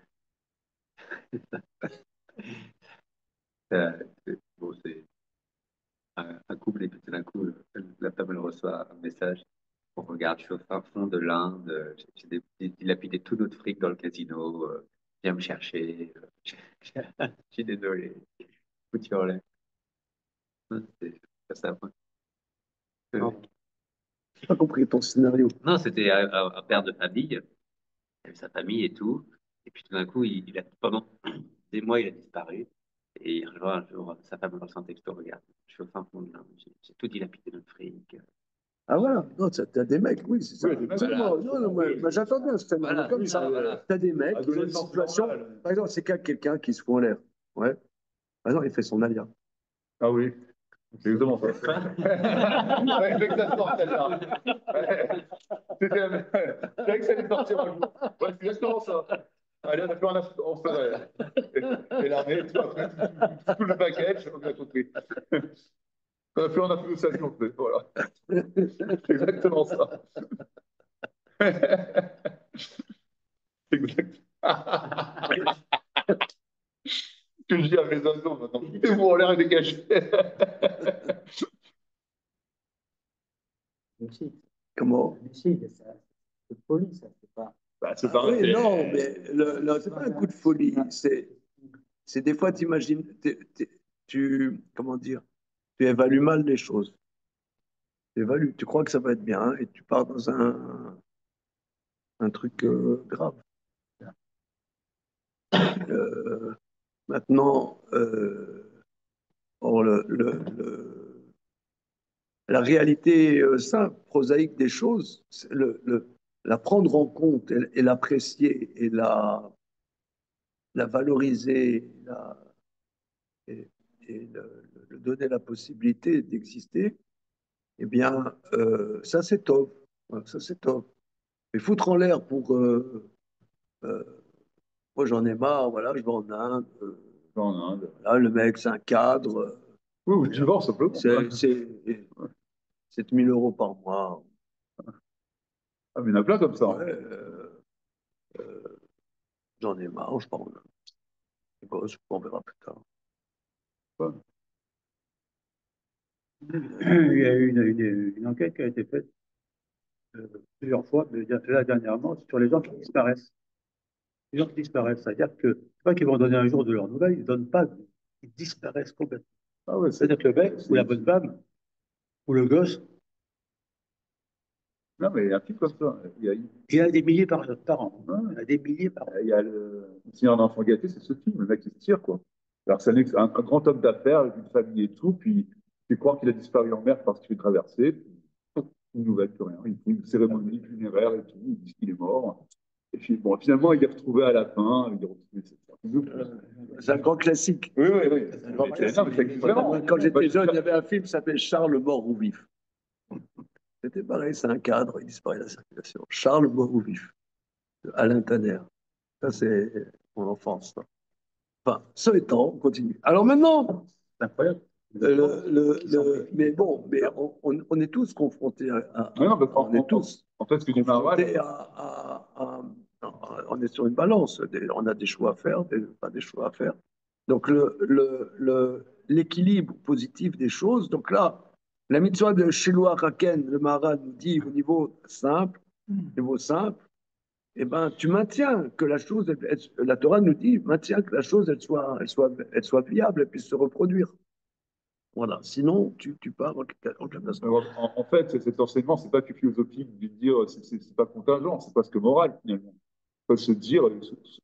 bon, c'est un couple et puis tout d'un coup, la femme elle reçoit un message. On regarde, je suis au fin fond de l'Inde, j'ai dilapidé tout notre fric dans le casino, viens me chercher. Je suis désolé. Put your leg. C'est pas ça. non. j'ai pas compris ton scénario. Non, c'était un père de famille, il avait sa famille et tout. Et puis tout d'un coup, il a, pendant des mois, il a disparu. Et il rejoint un jour, sa femme lance un texto, regarde, je suis au fin fond de l'Inde, j'ai tout dilapidé notre fric. Ah voilà, non, t'as des mecs, oui, c'est ça. Oui, des mecs, Absolument. voilà. Non, non, moi, Oui. j'attendais un scénario Voilà, comme ça. voilà. T'as des mecs qui ont une Adolescence situation. normale. Par exemple, c'est quelqu'un qui se fout en l'air. Ouais. Par exemple, il fait son alia. Ah oui, c'est exactement ça. Ouais, c'est exactement celle-là. C'était vrai que ça allait sortir un jour. Ouais, c'est exactement ça. Allez, on a plus rien à on se fait. Et l'armée, tout le package, on a compris. On a plus rien à foutre de sa vie, on fait. Voilà. C'est exactement ça. Exact. Ce que je dis à mes oiseaux maintenant. Foutez-vous en l'air et dégagez. Comment? C'est poli, ça, c'est pas. Bah, c'est Ah pareil. oui, non, mais c'est pas un coup de folie. C'est des fois, t'imagines, comment dire, tu évalues mal les choses. Tu évalues, tu crois que ça va être bien et tu pars dans un truc grave. Maintenant, or, la réalité simple, prosaïque des choses, la prendre en compte et l'apprécier et la valoriser et, et le donner la possibilité d'exister, eh bien, ça c'est top. Voilà, ça c'est top. Mais foutre en l'air pour moi j'en ai marre, voilà, je vais en Inde. En Inde. Là, le mec, c'est un cadre. Oui, ou tu vas simplement. C'est 7 000 euros par mois. Ah, mais il y en a plein comme ça. Ouais, j'en ai marre, je pense. On verra plus tard. Ouais. Il y a eu une enquête qui a été faite plusieurs fois, mais là dernièrement, sur les gens qui disparaissent. Les gens qui disparaissent, c'est-à-dire que c'est pas qu'ils vont donner un jour de leurs nouvelles, ils ne donnent pas, ils disparaissent complètement. Ah ouais, C'est-à-dire que le mec, ou la bonne femme, ou le gosse, Non, mais il y a un type comme ça. il y a des milliers par an. Ouais. Il y a des milliers par an. Il y a le Seigneur d'enfant gâté, c'est ce film, le mec qui se tire, quoi. Alors, c'est un grand homme d'affaires, avec une famille et tout, puis tu crois qu'il a disparu en mer parce qu'il est traversé, puis, une nouvelle, plus rien. Il fait une cérémonie funéraire et tout, ils disent qu'il est mort. Et puis, bon, finalement, il est retrouvé à la fin, il est retrouvé, C'est un grand classique. oui, oui, oui. Non, mais ça existe vraiment. Quand j'étais jeune, il y avait un film qui s'appelait Charles mort ou vif. C'était pareil, c'est un cadre, il disparaît de la circulation. Charles mort ou vif, de Alain Taner. Ça, c'est mon enfance. Ça. Enfin, ce étant, on continue. Alors maintenant, C'est incroyable. mais bon, mais on est tous confrontés Ouais, non, parce on est tous en fait, ce que dit Maral, confrontés on est sur une balance. On a des choix à faire, pas des choix à faire. Donc l'équilibre positif des choses. Donc là, la mitzvah de Shiloh Haken, le Maharaj nous dit au niveau simple, eh ben, tu maintiens que la chose, la Torah nous dit, maintiens que la chose, elle soit viable et puisse se reproduire. Voilà. Sinon, tu pars en catastrophe. en fait, cet enseignement, c'est pas que philosophique de dire c'est pas contingent, c'est presque moral finalement. Il faut se dire,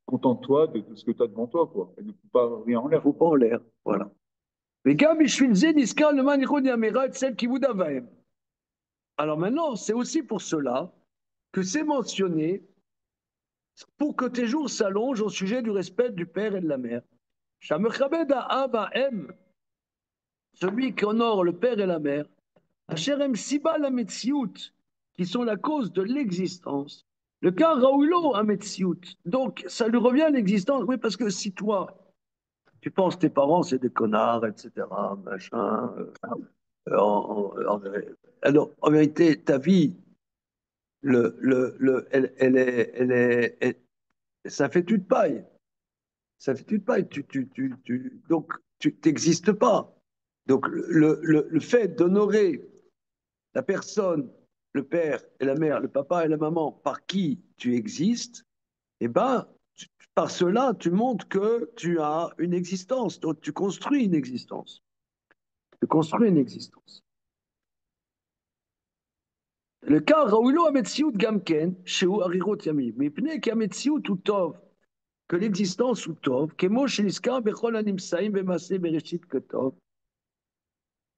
contente-toi de ce que tu as devant toi, quoi. Et ne faut pas rien en Il ne l'air. faut pas en l'air. Voilà. Mais Gab, le manichon d'Amira, celle qui vous d'Avaem. Alors maintenant, c'est aussi pour cela que c'est mentionné pour que tes jours s'allongent au sujet du respect du père et de la mère. Shamechabed Avaem, celui qui honore le père et la mère, Asherem Siba la Metsiout, qui sont la cause de l'existence. Le cas Raoulo a Metsiout. Donc, ça lui revient à l'existence. Oui, parce que si toi, tu penses que tes parents, c'est des connards, etc., machin. Alors, en vérité, ta vie, ça fait tu de paille. Ça fait tu de paille. Donc, tu n'existes pas. Donc, le fait d'honorer la personne, le père et la mère, le papa et la maman, par qui tu existes, eh ben, par cela, tu montres que tu as une existence. Donc, tu construis une existence. Tu construis une existence. Le cas Raoulo Ametsiout Gamken, chez Arirot Yamim, mais pne qu'Ametsiout ou Tov, que l'existence ou Tov, que Moshe Niskar Bechol Animsaim Bemassé Bereshit Ketov,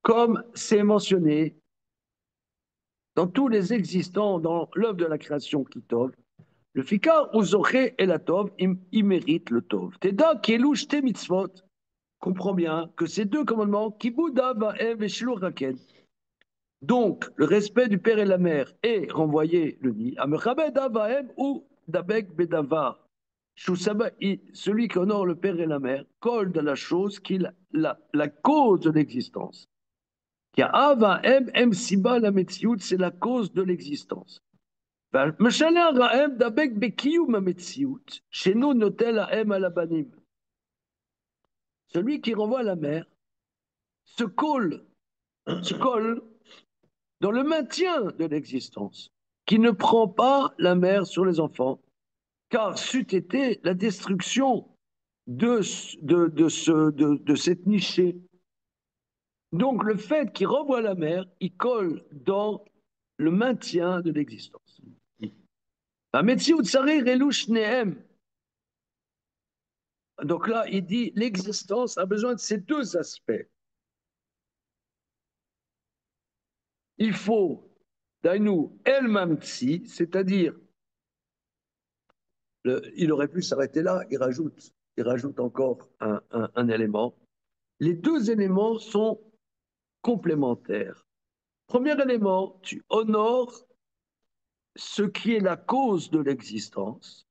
comme c'est mentionné dans tous les existants, dans l'œuvre de la création qui Tov, le Fikar Uzoché et la Tov, il mérite le Tov. Teda Kelouch Te Mitzvot, comprends bien que ces deux commandements, Kibouda Vaev et Shiloh Raken, donc, le respect du père et de la mère est renvoyé, le dit, Amechabed Avaem ou Dabek Bedava. Celui qui honore le père et la mère colle de la chose qui est la cause de l'existence. Avaem Em Siba la Metsiout, c'est la cause de l'existence. Meshaleh Raem Dabek Bekiyum Metsiout, chez nous, Notel Aem Alabanim. Celui qui renvoie la mère se colle dans le maintien de l'existence, qui ne prend pas la mère sur les enfants, car c'eût été la destruction de cette nichée. Donc le fait qu'il renvoie la mère, il colle dans le maintien de l'existence. Donc là, il dit l'existence a besoin de ces deux aspects. Il faut, Dainu El Mamtsi, c'est-à-dire il aurait pu s'arrêter là, il rajoute encore un élément. Les deux éléments sont complémentaires. Premier élément, tu honores ce qui est la cause de l'existence.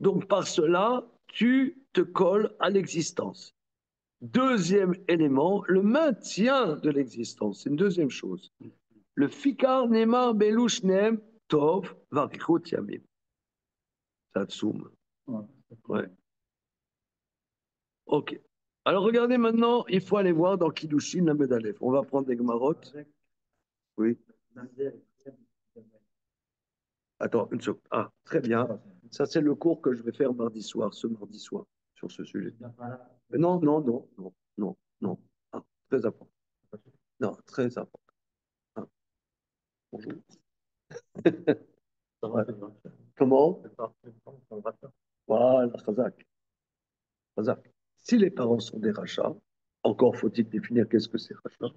Donc par cela, tu te colles à l'existence. Deuxième élément, le maintien de l'existence. C'est une deuxième chose. Le fikar nemar belush nem tov varichut yamim. Satsoum. Ouais. Ok. Alors regardez maintenant, il faut aller voir dans Kiddushin la Medalef. On va prendre des Gemarot. Oui. Attends, une seconde. Ah, très bien. Ça, c'est le cours que je vais faire mardi soir, ce mardi soir, sur ce sujet. Mais non, non, non, non, non, non. Ah, très important. Non, très important. Ah, bonjour. Ouais. Comment? Voilà, Khazak. Khazak. Si les parents sont des rachats, encore faut-il définir qu'est-ce que c'est rachat,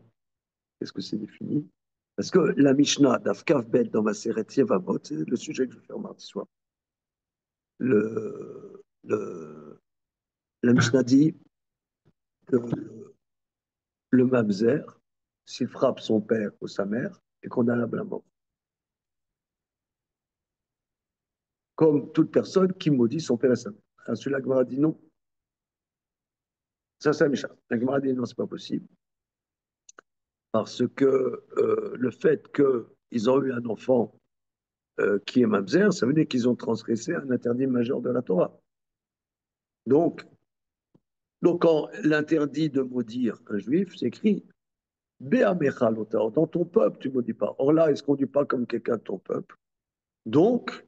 qu'est-ce que c'est défini. Parce que la Mishnah d'Afkav Bet dans ma série Yevamot, c'est le sujet que je vais faire mardi soir. La Mishnah dit que le mamzer, s'il frappe son père ou sa mère, est condamnable à mort. Comme toute personne qui maudit son père et sa mère. Ensuite, la Gemara dit non. Ça, c'est la Mishnah. La Gemara dit non, c'est pas possible. Parce que le fait qu'ils ont eu un enfant qui est mamzer, ça veut dire qu'ils ont transgressé un interdit majeur de la Torah. Donc quand l'interdit de maudire un juif, c'est écrit Béamechalotar, dans ton peuple, tu ne maudis pas. Or là, il ne se conduit pas comme quelqu'un de ton peuple. Donc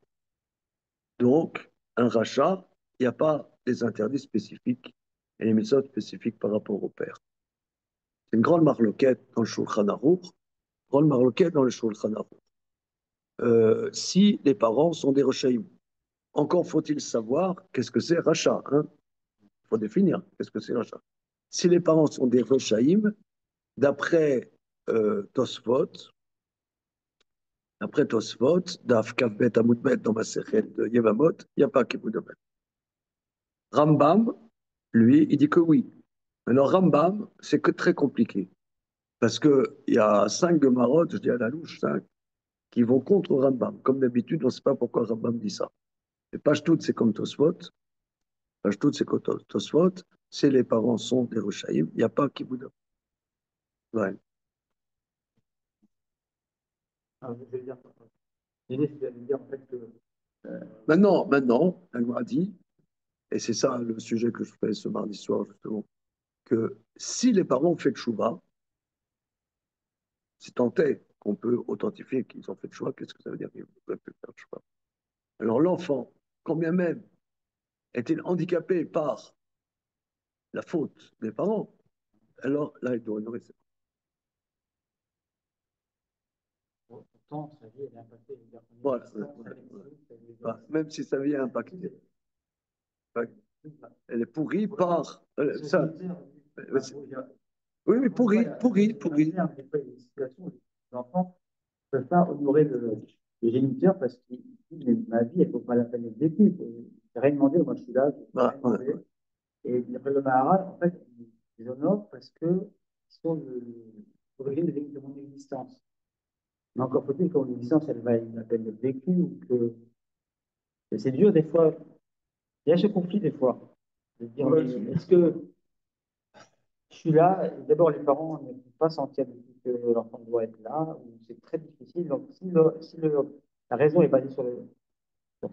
un rachat, il n'y a pas des interdits spécifiques et les méthodes spécifiques par rapport au père. C'est une grande marloquette dans le Shulchan Aruch, grande marloquette dans le Shulchan Aruch. Si les parents sont des rechaïm, encore faut-il savoir qu'est-ce que c'est rachat. Hein? Il faut définir qu'est-ce que c'est rachat. Si les parents sont des rechaïm, d'après Tosfot, Daf Kavbet Amoudbet dans ma série de Yevamot, il n'y a pas Kiboudomet. Rambam, lui, il dit que oui. Alors Rambam, c'est que très compliqué. Parce qu'il y a 5 Gemarot, je dis à la louche, 5, qui vont contre Rambam. Comme d'habitude, on ne sait pas pourquoi Rambam dit ça. Et Pashtout, c'est comme Tosfot. Pashtout, c'est comme Tosfot. Si les parents sont des Rochaïm, il n'y a pas Kiboudomet. Ouais. Maintenant, elle m'a dit, et c'est ça le sujet que je fais ce mardi soir, justement, que si les parents ont fait le chouva, c'est tant est qu'on peut authentifier qu'ils ont fait le choix, qu'est-ce que ça veut dire qu'ils ne peuvent plus faire le choix? Alors l'enfant, combien même est-il handicapé par la faute des parents, alors là, il doit honorer ses parents. Pourtant, sa vie est impactée. Voilà, même si sa vie est impactée. Elle est pourrie par ça. Oui, mais pourrie. Les enfants ne peuvent pas honorer le géniteur parce qu'il dit ma vie, elle ne vaut pas la peine d'être vécue. Je n'ai rien demandé, moi je suis là. Et après le Maharal, en fait, ils honorent parce qu'ils sont l'origine de mon existence. Mais encore faut-il que mon existence, elle va la peine d'être vécue ou que. C'est dur des fois. Il y a ce conflit des fois. De dire, est-ce que je suis là, d'abord les parents ne peuvent pas sentir que l'enfant doit être là, ou c'est très difficile. Donc si la raison est basée sur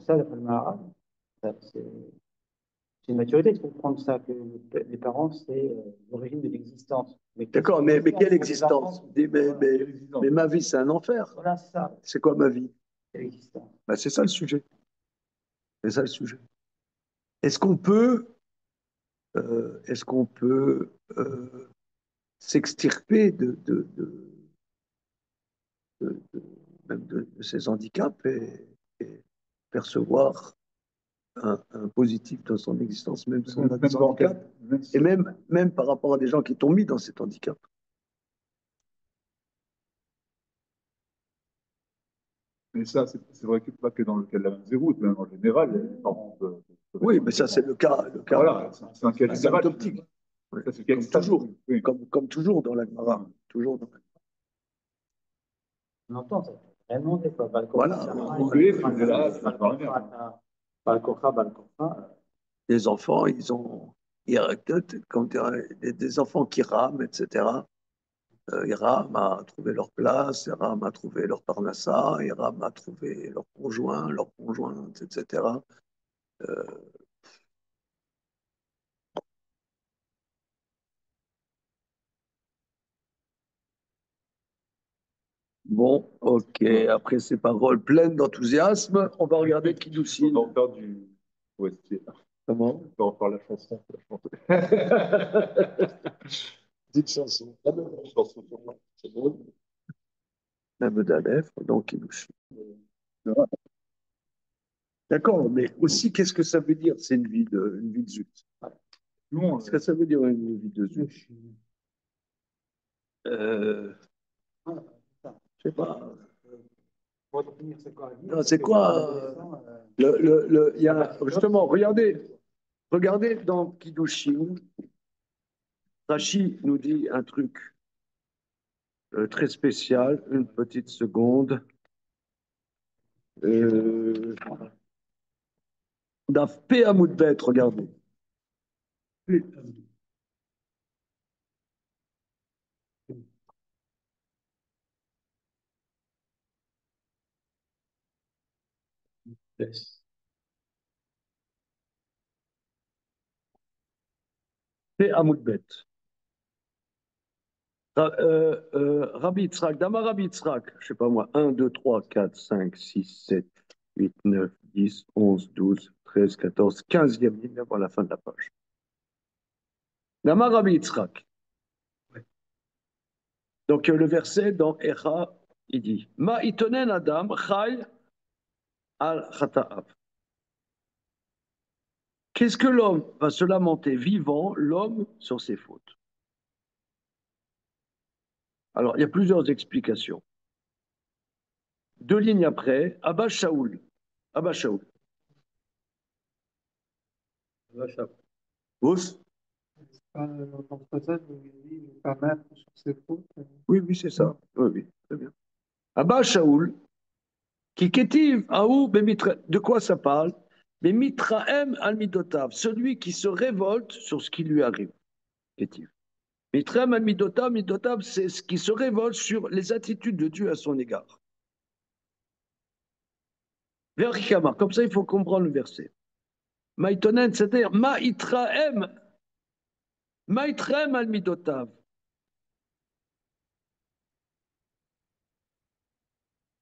ça, d'après le Maharal, c'est une maturité de comprendre ça, que les parents, c'est l'origine de l'existence. D'accord, mais quelle existence? Mais ma vie, c'est un enfer. Voilà, c'est ça. C'est quoi ma vie? C'est l'existence. Ben, c'est ça le sujet. C'est ça le sujet. Est-ce qu'on peut s'extirper même de ces handicaps et percevoir un positif dans son existence, même si on a des handicaps, et même par rapport à des gens qui t'ont mis dans cet handicap. Mais ça, c'est vrai que pas que dans le cas de la Mamzeroute, même en général, les parents peuvent. Oui, mais ça, c'est le cas. Voilà, c'est un cas asymptotique. Ouais. Comme toujours, oui. comme toujours dans la Gemara. Toujours dans la Gemara. On entend ça. Vraiment, des fois. Voilà. Les enfants, des enfants qui rament, etc. Ils rament à trouver leur place, ils rament à trouver leur parnassa, ils rament à trouver leur conjoint, leur conjointe, etc. Euh, bon, ok. Après ces paroles pleines d'enthousiasme, on va regarder Kiddushin. On va en faire du OST. Comment? On va en faire la chanson. Petite chanson. La même chanson. C'est bon. Même d'Aleph, donc Kiddushin. D'accord, mais aussi, qu'est-ce que ça veut dire? C'est une vie de zut. Non, Qu'est-ce que ça veut dire une vie de zut? Je sais pas. Non, c'est quoi il y a, justement, regardez dans Kiddushin, Rashi nous dit un truc très spécial, une petite seconde. Daf P Amoudbet, regardez. P Amoudbet. Rabbi Yitzhak, Dama Rabbi Yitzhak, je sais pas moi, 1, 2, 3, 4, 5, 6, 7, 8, 9, 10, 11, 12, 13, 14, 15e ligne avant la fin de la page. Dama Rabbi Yitzhak. Donc le verset dans Echa, il dit Ma itonen Adam chai al chata'av. Qu'est-ce que l'homme va se lamenter vivant, l'homme, sur ses fautes? Alors, il y a plusieurs explications. 2 lignes après, Abba Shaoul. Abba Shaoul. Ous? Oui, oui, c'est ça. Oui, oui, très bien. Abba Shaoul, qui kétiv, aou, de quoi ça parle? Mitraem al midotav, celui qui se révolte sur ce qui lui arrive. Kétiv. Mitraem al midotav, midotav, c'est ce qui se révolte sur les attitudes de Dieu à son égard. Verikama, comme ça il faut comprendre le verset. Maïtonen, c'est-à-dire Maïtraem al midotav.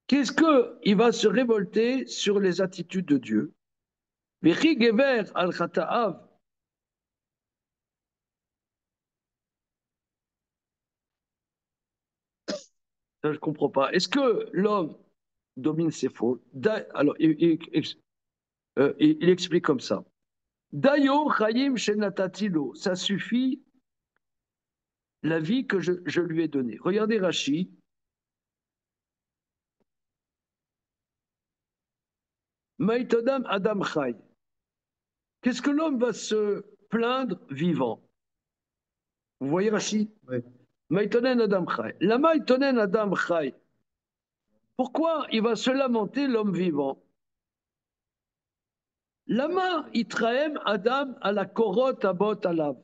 Qu'est-ce qu'il va se révolter sur les attitudes de Dieu? Vechigever al chata'av. Ça, je ne comprends pas. Est-ce que l'homme domine ses fautes? Alors, il explique comme ça. Dayo chayim shenatatilo. Ça suffit la vie que je lui ai donnée. Regardez Rashi. Maïtodam Adam Chay. Qu'est-ce que l'homme va se plaindre vivant? Vous voyez Rashi? Oui. Maïtonen Adam Chay. La Maïtonen Adam Chay. Pourquoi il va se lamenter l'homme vivant? Lama Itraem Adam à la korot abot alav.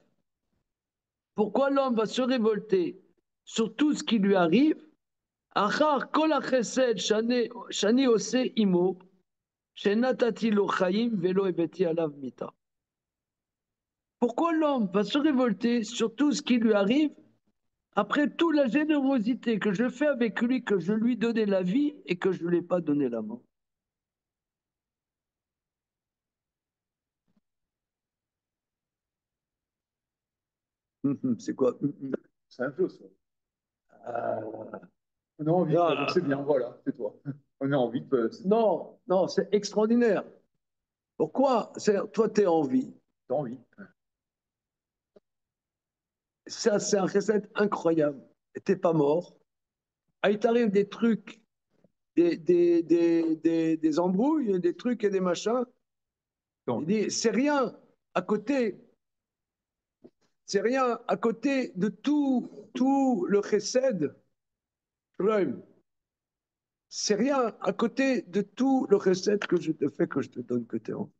Pourquoi l'homme va se révolter sur tout ce qui lui arrive? Achar kol hachesed shani ose imo, shenatati lo chaim velo ebeti alav mita. Pourquoi l'homme va se révolter sur tout ce qui lui arrive après toute la générosité que je fais avec lui, que je lui donnais la vie et que je ne lui ai pas donné la mort? C'est quoi? C'est un peu ça. On a envie, quoi, donc c'est bien, voilà, c'est toi. On a envie de. Non, non, c'est extraordinaire. Pourquoi? Toi, tu es en vie. T'as envie. Ça, c'est un recette incroyable. Et t'es pas mort. Ah, il t'arrive des trucs, des embrouilles, des trucs et des machins. Il dit, c'est rien à côté de tout le chesed. C'est rien à côté de tout le recette que je te fais, que je te donne, que tu es en.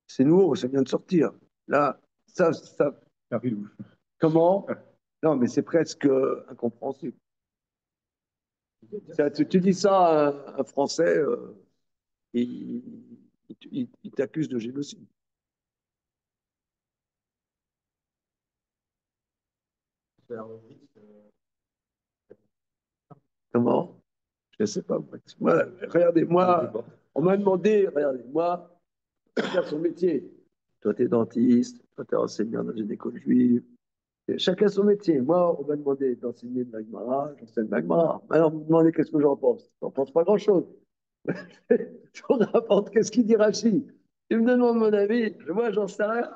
C'est nouveau, ça vient de sortir. Là, ça, Caril, comment? Non, mais c'est presque incompréhensible. Tu dis ça à un Français, il, il t'accuse de génocide. Comment? Je ne sais pas. Moi, regardez, moi, on m'a demandé, regardez, moi, chacun son métier. Toi, tu es dentiste, toi, tu es enseignant dans une école juive. Et chacun son métier. Moi, on m'a demandé d'enseigner de l'Agmara, j'enseigne de l'Agmara. Alors, vous me demandez qu'est-ce que j'en pense. J'en pense pas grand-chose. Je vous rapporte qu'est-ce qu'il dit Rachid. Il me demande mon avis. Moi, j'en sais rien.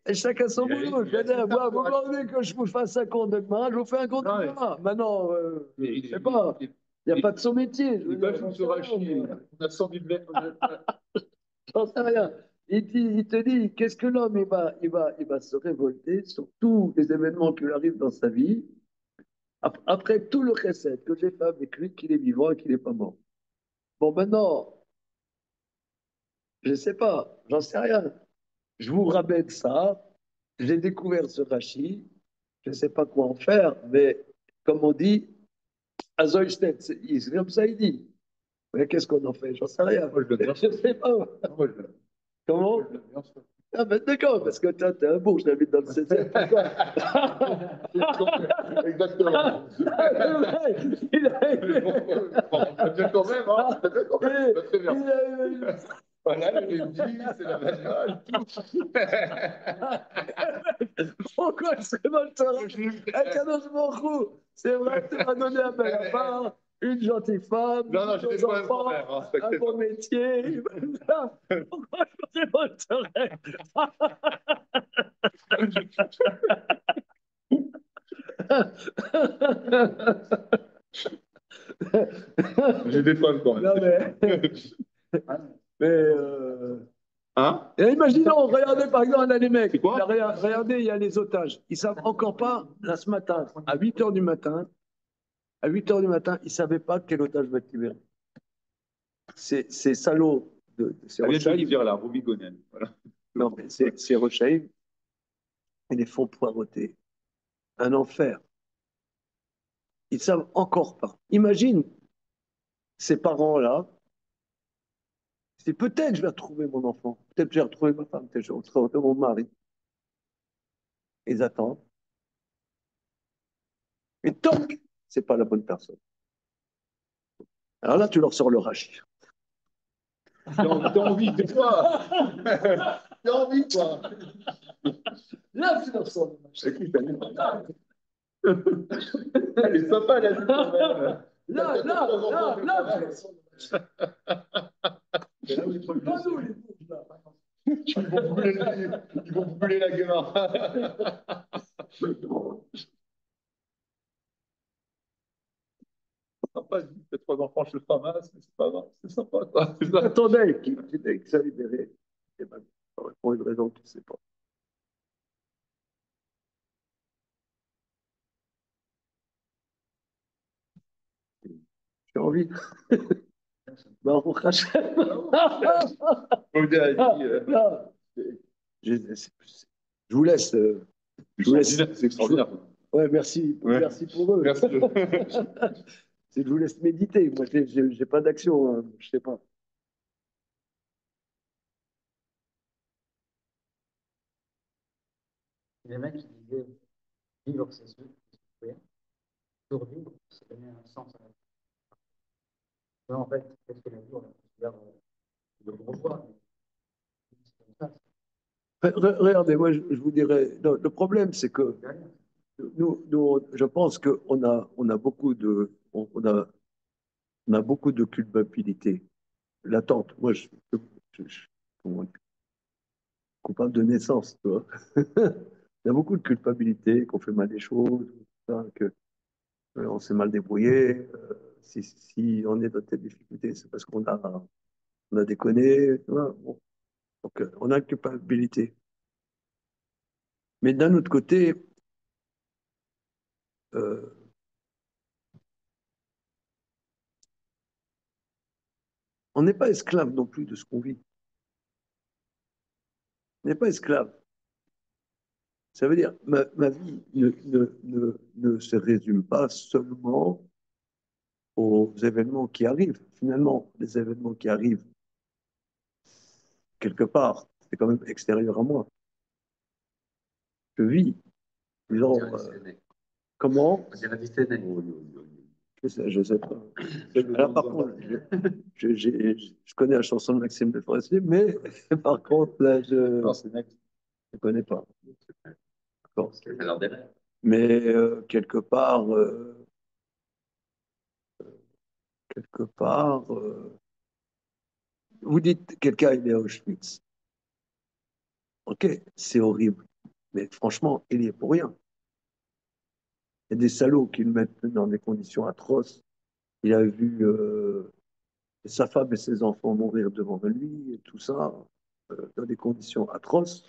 Et chacun son boulot. Je veux dire, moi, vous demandez que je vous fasse un cours de Gemara, je vous fais un cours de Gemara. Maintenant, je ne sais pas. Il n'y a pas de son métier. Il n'est pas tout sur Rachid. On a 100 000 mètres. J'en sais rien. Il te dit, qu'est-ce que l'homme, il va se révolter sur tous les événements qui lui arrivent dans sa vie, après tout le chesed que j'ai fait avec lui, qu'il est vivant et qu'il n'est pas mort. Bon, maintenant, je ne sais pas, j'en sais rien. Je vous ramène ça, j'ai découvert ce rachis, je ne sais pas quoi en faire, mais comme on dit, à Zollstedt, c'est comme ça il dit. Mais qu'est-ce qu'on en fait? J'en sais rien. Moi, je le Je ne sais pas. Moi, je le Comment? Ah ben d'accord, parce que toi, t'es un bourge, j'habite dans le 16e. Exactement. Il a Bien quand même, hein. Bien quand même. Très bien. il a- Voilà, le lundi, c'est la vaginale, tout. Pourquoi je révolterais? Kadosh Baruch Hu, c'est vrai que tu m'as donné un bel appart, une gentille femme, Non, non, j'ai des deux problèmes quand enfants, même. Hein, un bon métier. Pourquoi je me révolterais? j'ai des problèmes quand même. Non, mais Hein? et imaginons, regardez par exemple, là, les mecs, C'est quoi? là, regardez, il y a les otages. Ils savent encore pas, là ce matin, à 8 h du matin, à 8 h du matin, ils ne savaient pas quel otage va être libéré. Ces salauds, c'est Ça vient de Rochaïm. dire là, Robigonen. Voilà. Non, mais c'est Rochaïm. Ils les font poireauter. Un enfer. Ils ne savent encore pas. Imagine ces parents-là. C'est peut-être je vais retrouver mon enfant, peut-être je vais retrouver ma femme, peut-être je vais retrouver mon mari. Ils attendent. Et toc, c'est pas la bonne personne. Alors là, tu leur sors le rachis. T'as envie de quoi? T'as envie quoi? Là, tu leur sors le rachis. Écoute, elle est sympa la vie quand même. Là, tu leur sors le rachis. Pas nous, les bourges, là. Ils vont brûler la gueule. Sympa, je dis, fais 3 enfants, je le ramasse, mais c'est pas grave, c'est sympa, quoi. Attendez, qu'il soit libéré. Et ben, pour une raison que tu ne sais pas. J'ai envie. Baruch Hashem. Je vous laisse. Je vous laisse. C'est extraordinaire. Ouais, merci. Ouais. Merci pour eux. Merci. Je vous laisse méditer. Moi, j'ai pas d'action. Hein. Je sais pas. Les mecs qui disaient vivre, c'est souffrir. Survivre, c'est donner un sens à la vie. En fait, qu'est-ce que la vie, on la considère le bourgeois. C'est comme ça. Regardez, moi, je vous dirais. Non, le problème, c'est que je pense on a beaucoup de, on a beaucoup de culpabilité. L'attente. Moi, comment dire, coupable de naissance, tu vois. Il y a beaucoup de culpabilité, qu'on fait mal les choses, que on s'est mal débrouillé. Si on est dans telle difficulté, c'est parce on a déconné. Tu vois. Bon. Donc, on a une culpabilité. Mais d'un autre côté, euh, on n'est pas esclave non plus de ce qu'on vit. On n'est pas esclave. Ça veut dire, ma vie ne se résume pas seulement aux événements qui arrivent. Finalement, les événements qui arrivent, quelque part, c'est quand même extérieur à moi. Je vis. Genre, comment? Je sais pas. Là, par contre, je connais la chanson de Maxime de Forestier, mais par contre, là, je ne connais pas. D'accord. Mais quelque part, vous dites quelqu'un il est à Auschwitz. Ok, c'est horrible, mais franchement, il y est pour rien. Il y a des salauds qui le mettent dans des conditions atroces. Il a vu sa femme et ses enfants mourir devant lui et tout ça, dans des conditions atroces.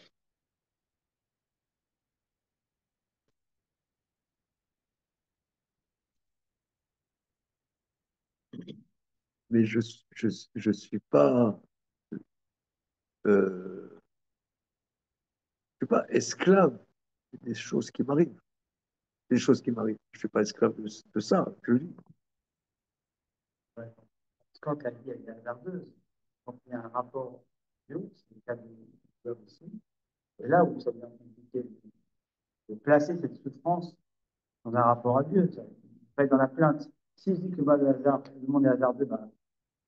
Mais je suis pas, je suis pas esclave des choses qui m'arrivent. Des choses qui m'arrivent. Je suis pas esclave de ça. Je vis. Ouais. Quand la vie est hasardeuse, quand il y a un rapport Dieu, c'est le cas du Job ici, et là où ça devient compliqué de placer cette souffrance dans un rapport à Dieu, ça va être dans la plainte. Si je dis que bah, le monde est hasardeux, bah,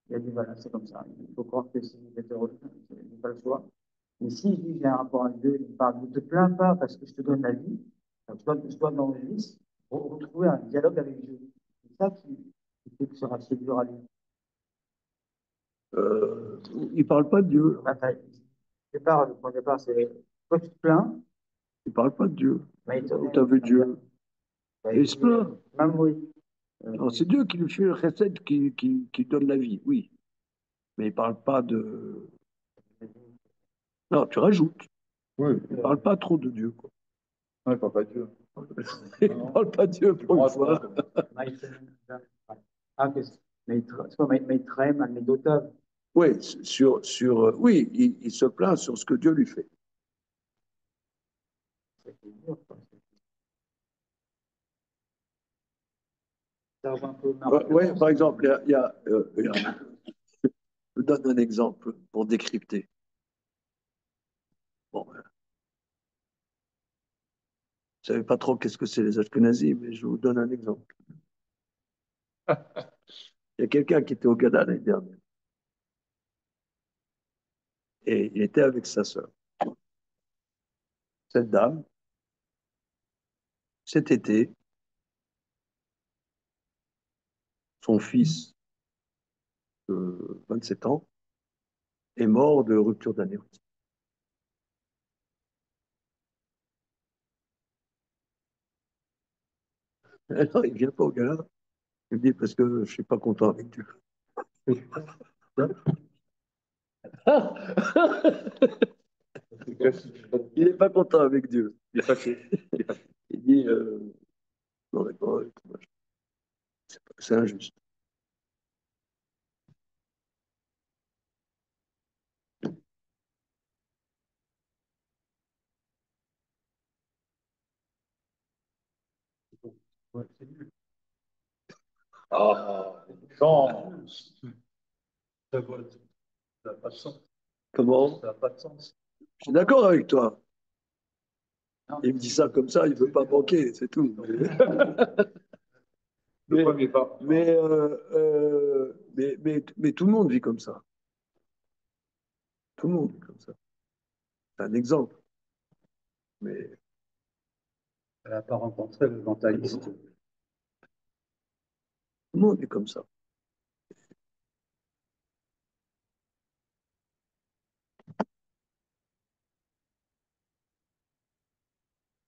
il a dit voilà, c'est comme ça. Il faut croire que si vous êtes heureux, je n'ai pas le choix. Mais si je dis que j'ai un rapport à Dieu, il me parle, ne te plains pas parce que je te donne la vie, je dois dans le vice retrouver un dialogue avec Dieu. C'est ça qui fait que ce sera assez dur à lire. Il parle pas de Dieu. Le point de départ, c'est toi tu te plains, Il parle pas de Dieu. mais Où t'as vu Dieu? Et il se plaint. même oui. Non, c'est Dieu qui lui fait le recette, qui donne la vie, oui. Mais il parle pas de. Non, tu rajoutes. Oui, Il parle pas trop de Dieu, quoi. non, il ne parle pas de Dieu. Il parle pas de Dieu pour une fois. Oui, oui, il se plaint sur ce que Dieu lui fait. Oui, par exemple, je vous donne un exemple pour décrypter. Bon, vous ne savez pas trop qu'est-ce que c'est les Ashkenazis, mais je vous donne un exemple. Il y a quelqu'un qui était au Ghana l'année dernière et il était avec sa sœur. Cette dame, cet été, son fils de 27 ans est mort de rupture d'anévrisme. Alors, il ne vient pas au Ghana. Il me dit parce que je ne suis pas content avec Dieu. Il n'est pas content avec Dieu. Il est fâché. Il dit non, d'accord, c'est injuste. Ah, chance. Ça n'a pas de sens. Comment? Ça n'a pas de sens. Je suis d'accord avec toi. Il me dit ça comme ça, il ne veut pas manquer, c'est tout. Le premier pas. Mais tout le monde vit comme ça. Tout le monde vit comme ça. C'est un exemple. Mais Elle n'a pas rencontré le mentaliste. tout le monde vit comme ça.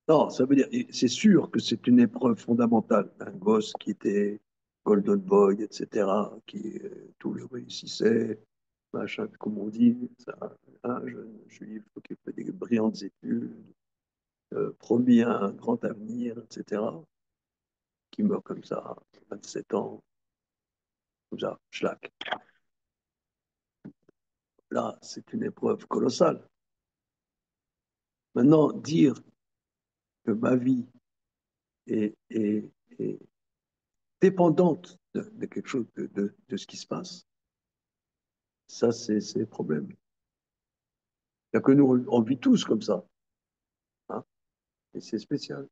Non, ça veut dire, c'est sûr que c'est une épreuve fondamentale. Un gosse qui était Golden Boy, etc., qui tout le réussissait, machin, comme on dit, ça, un jeune juif qui fait des brillantes études, promis un grand avenir, etc., qui meurt comme ça, 27 ans, comme ça, schlack. là, c'est une épreuve colossale. Maintenant, dire que ma vie est dépendante de quelque chose, de ce qui se passe, ça, c'est le problème. C'est-à-dire que nous, on vit tous comme ça. Hein, et c'est spécial.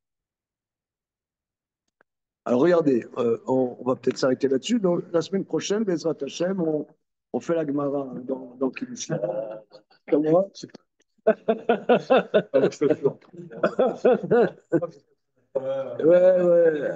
Alors regardez, on va peut-être s'arrêter là-dessus. Donc, la semaine prochaine, Bezrat Hashem, on fait la Gemara dans Kiddushin. Comment? Ah, je t'assure. Ouais, ouais.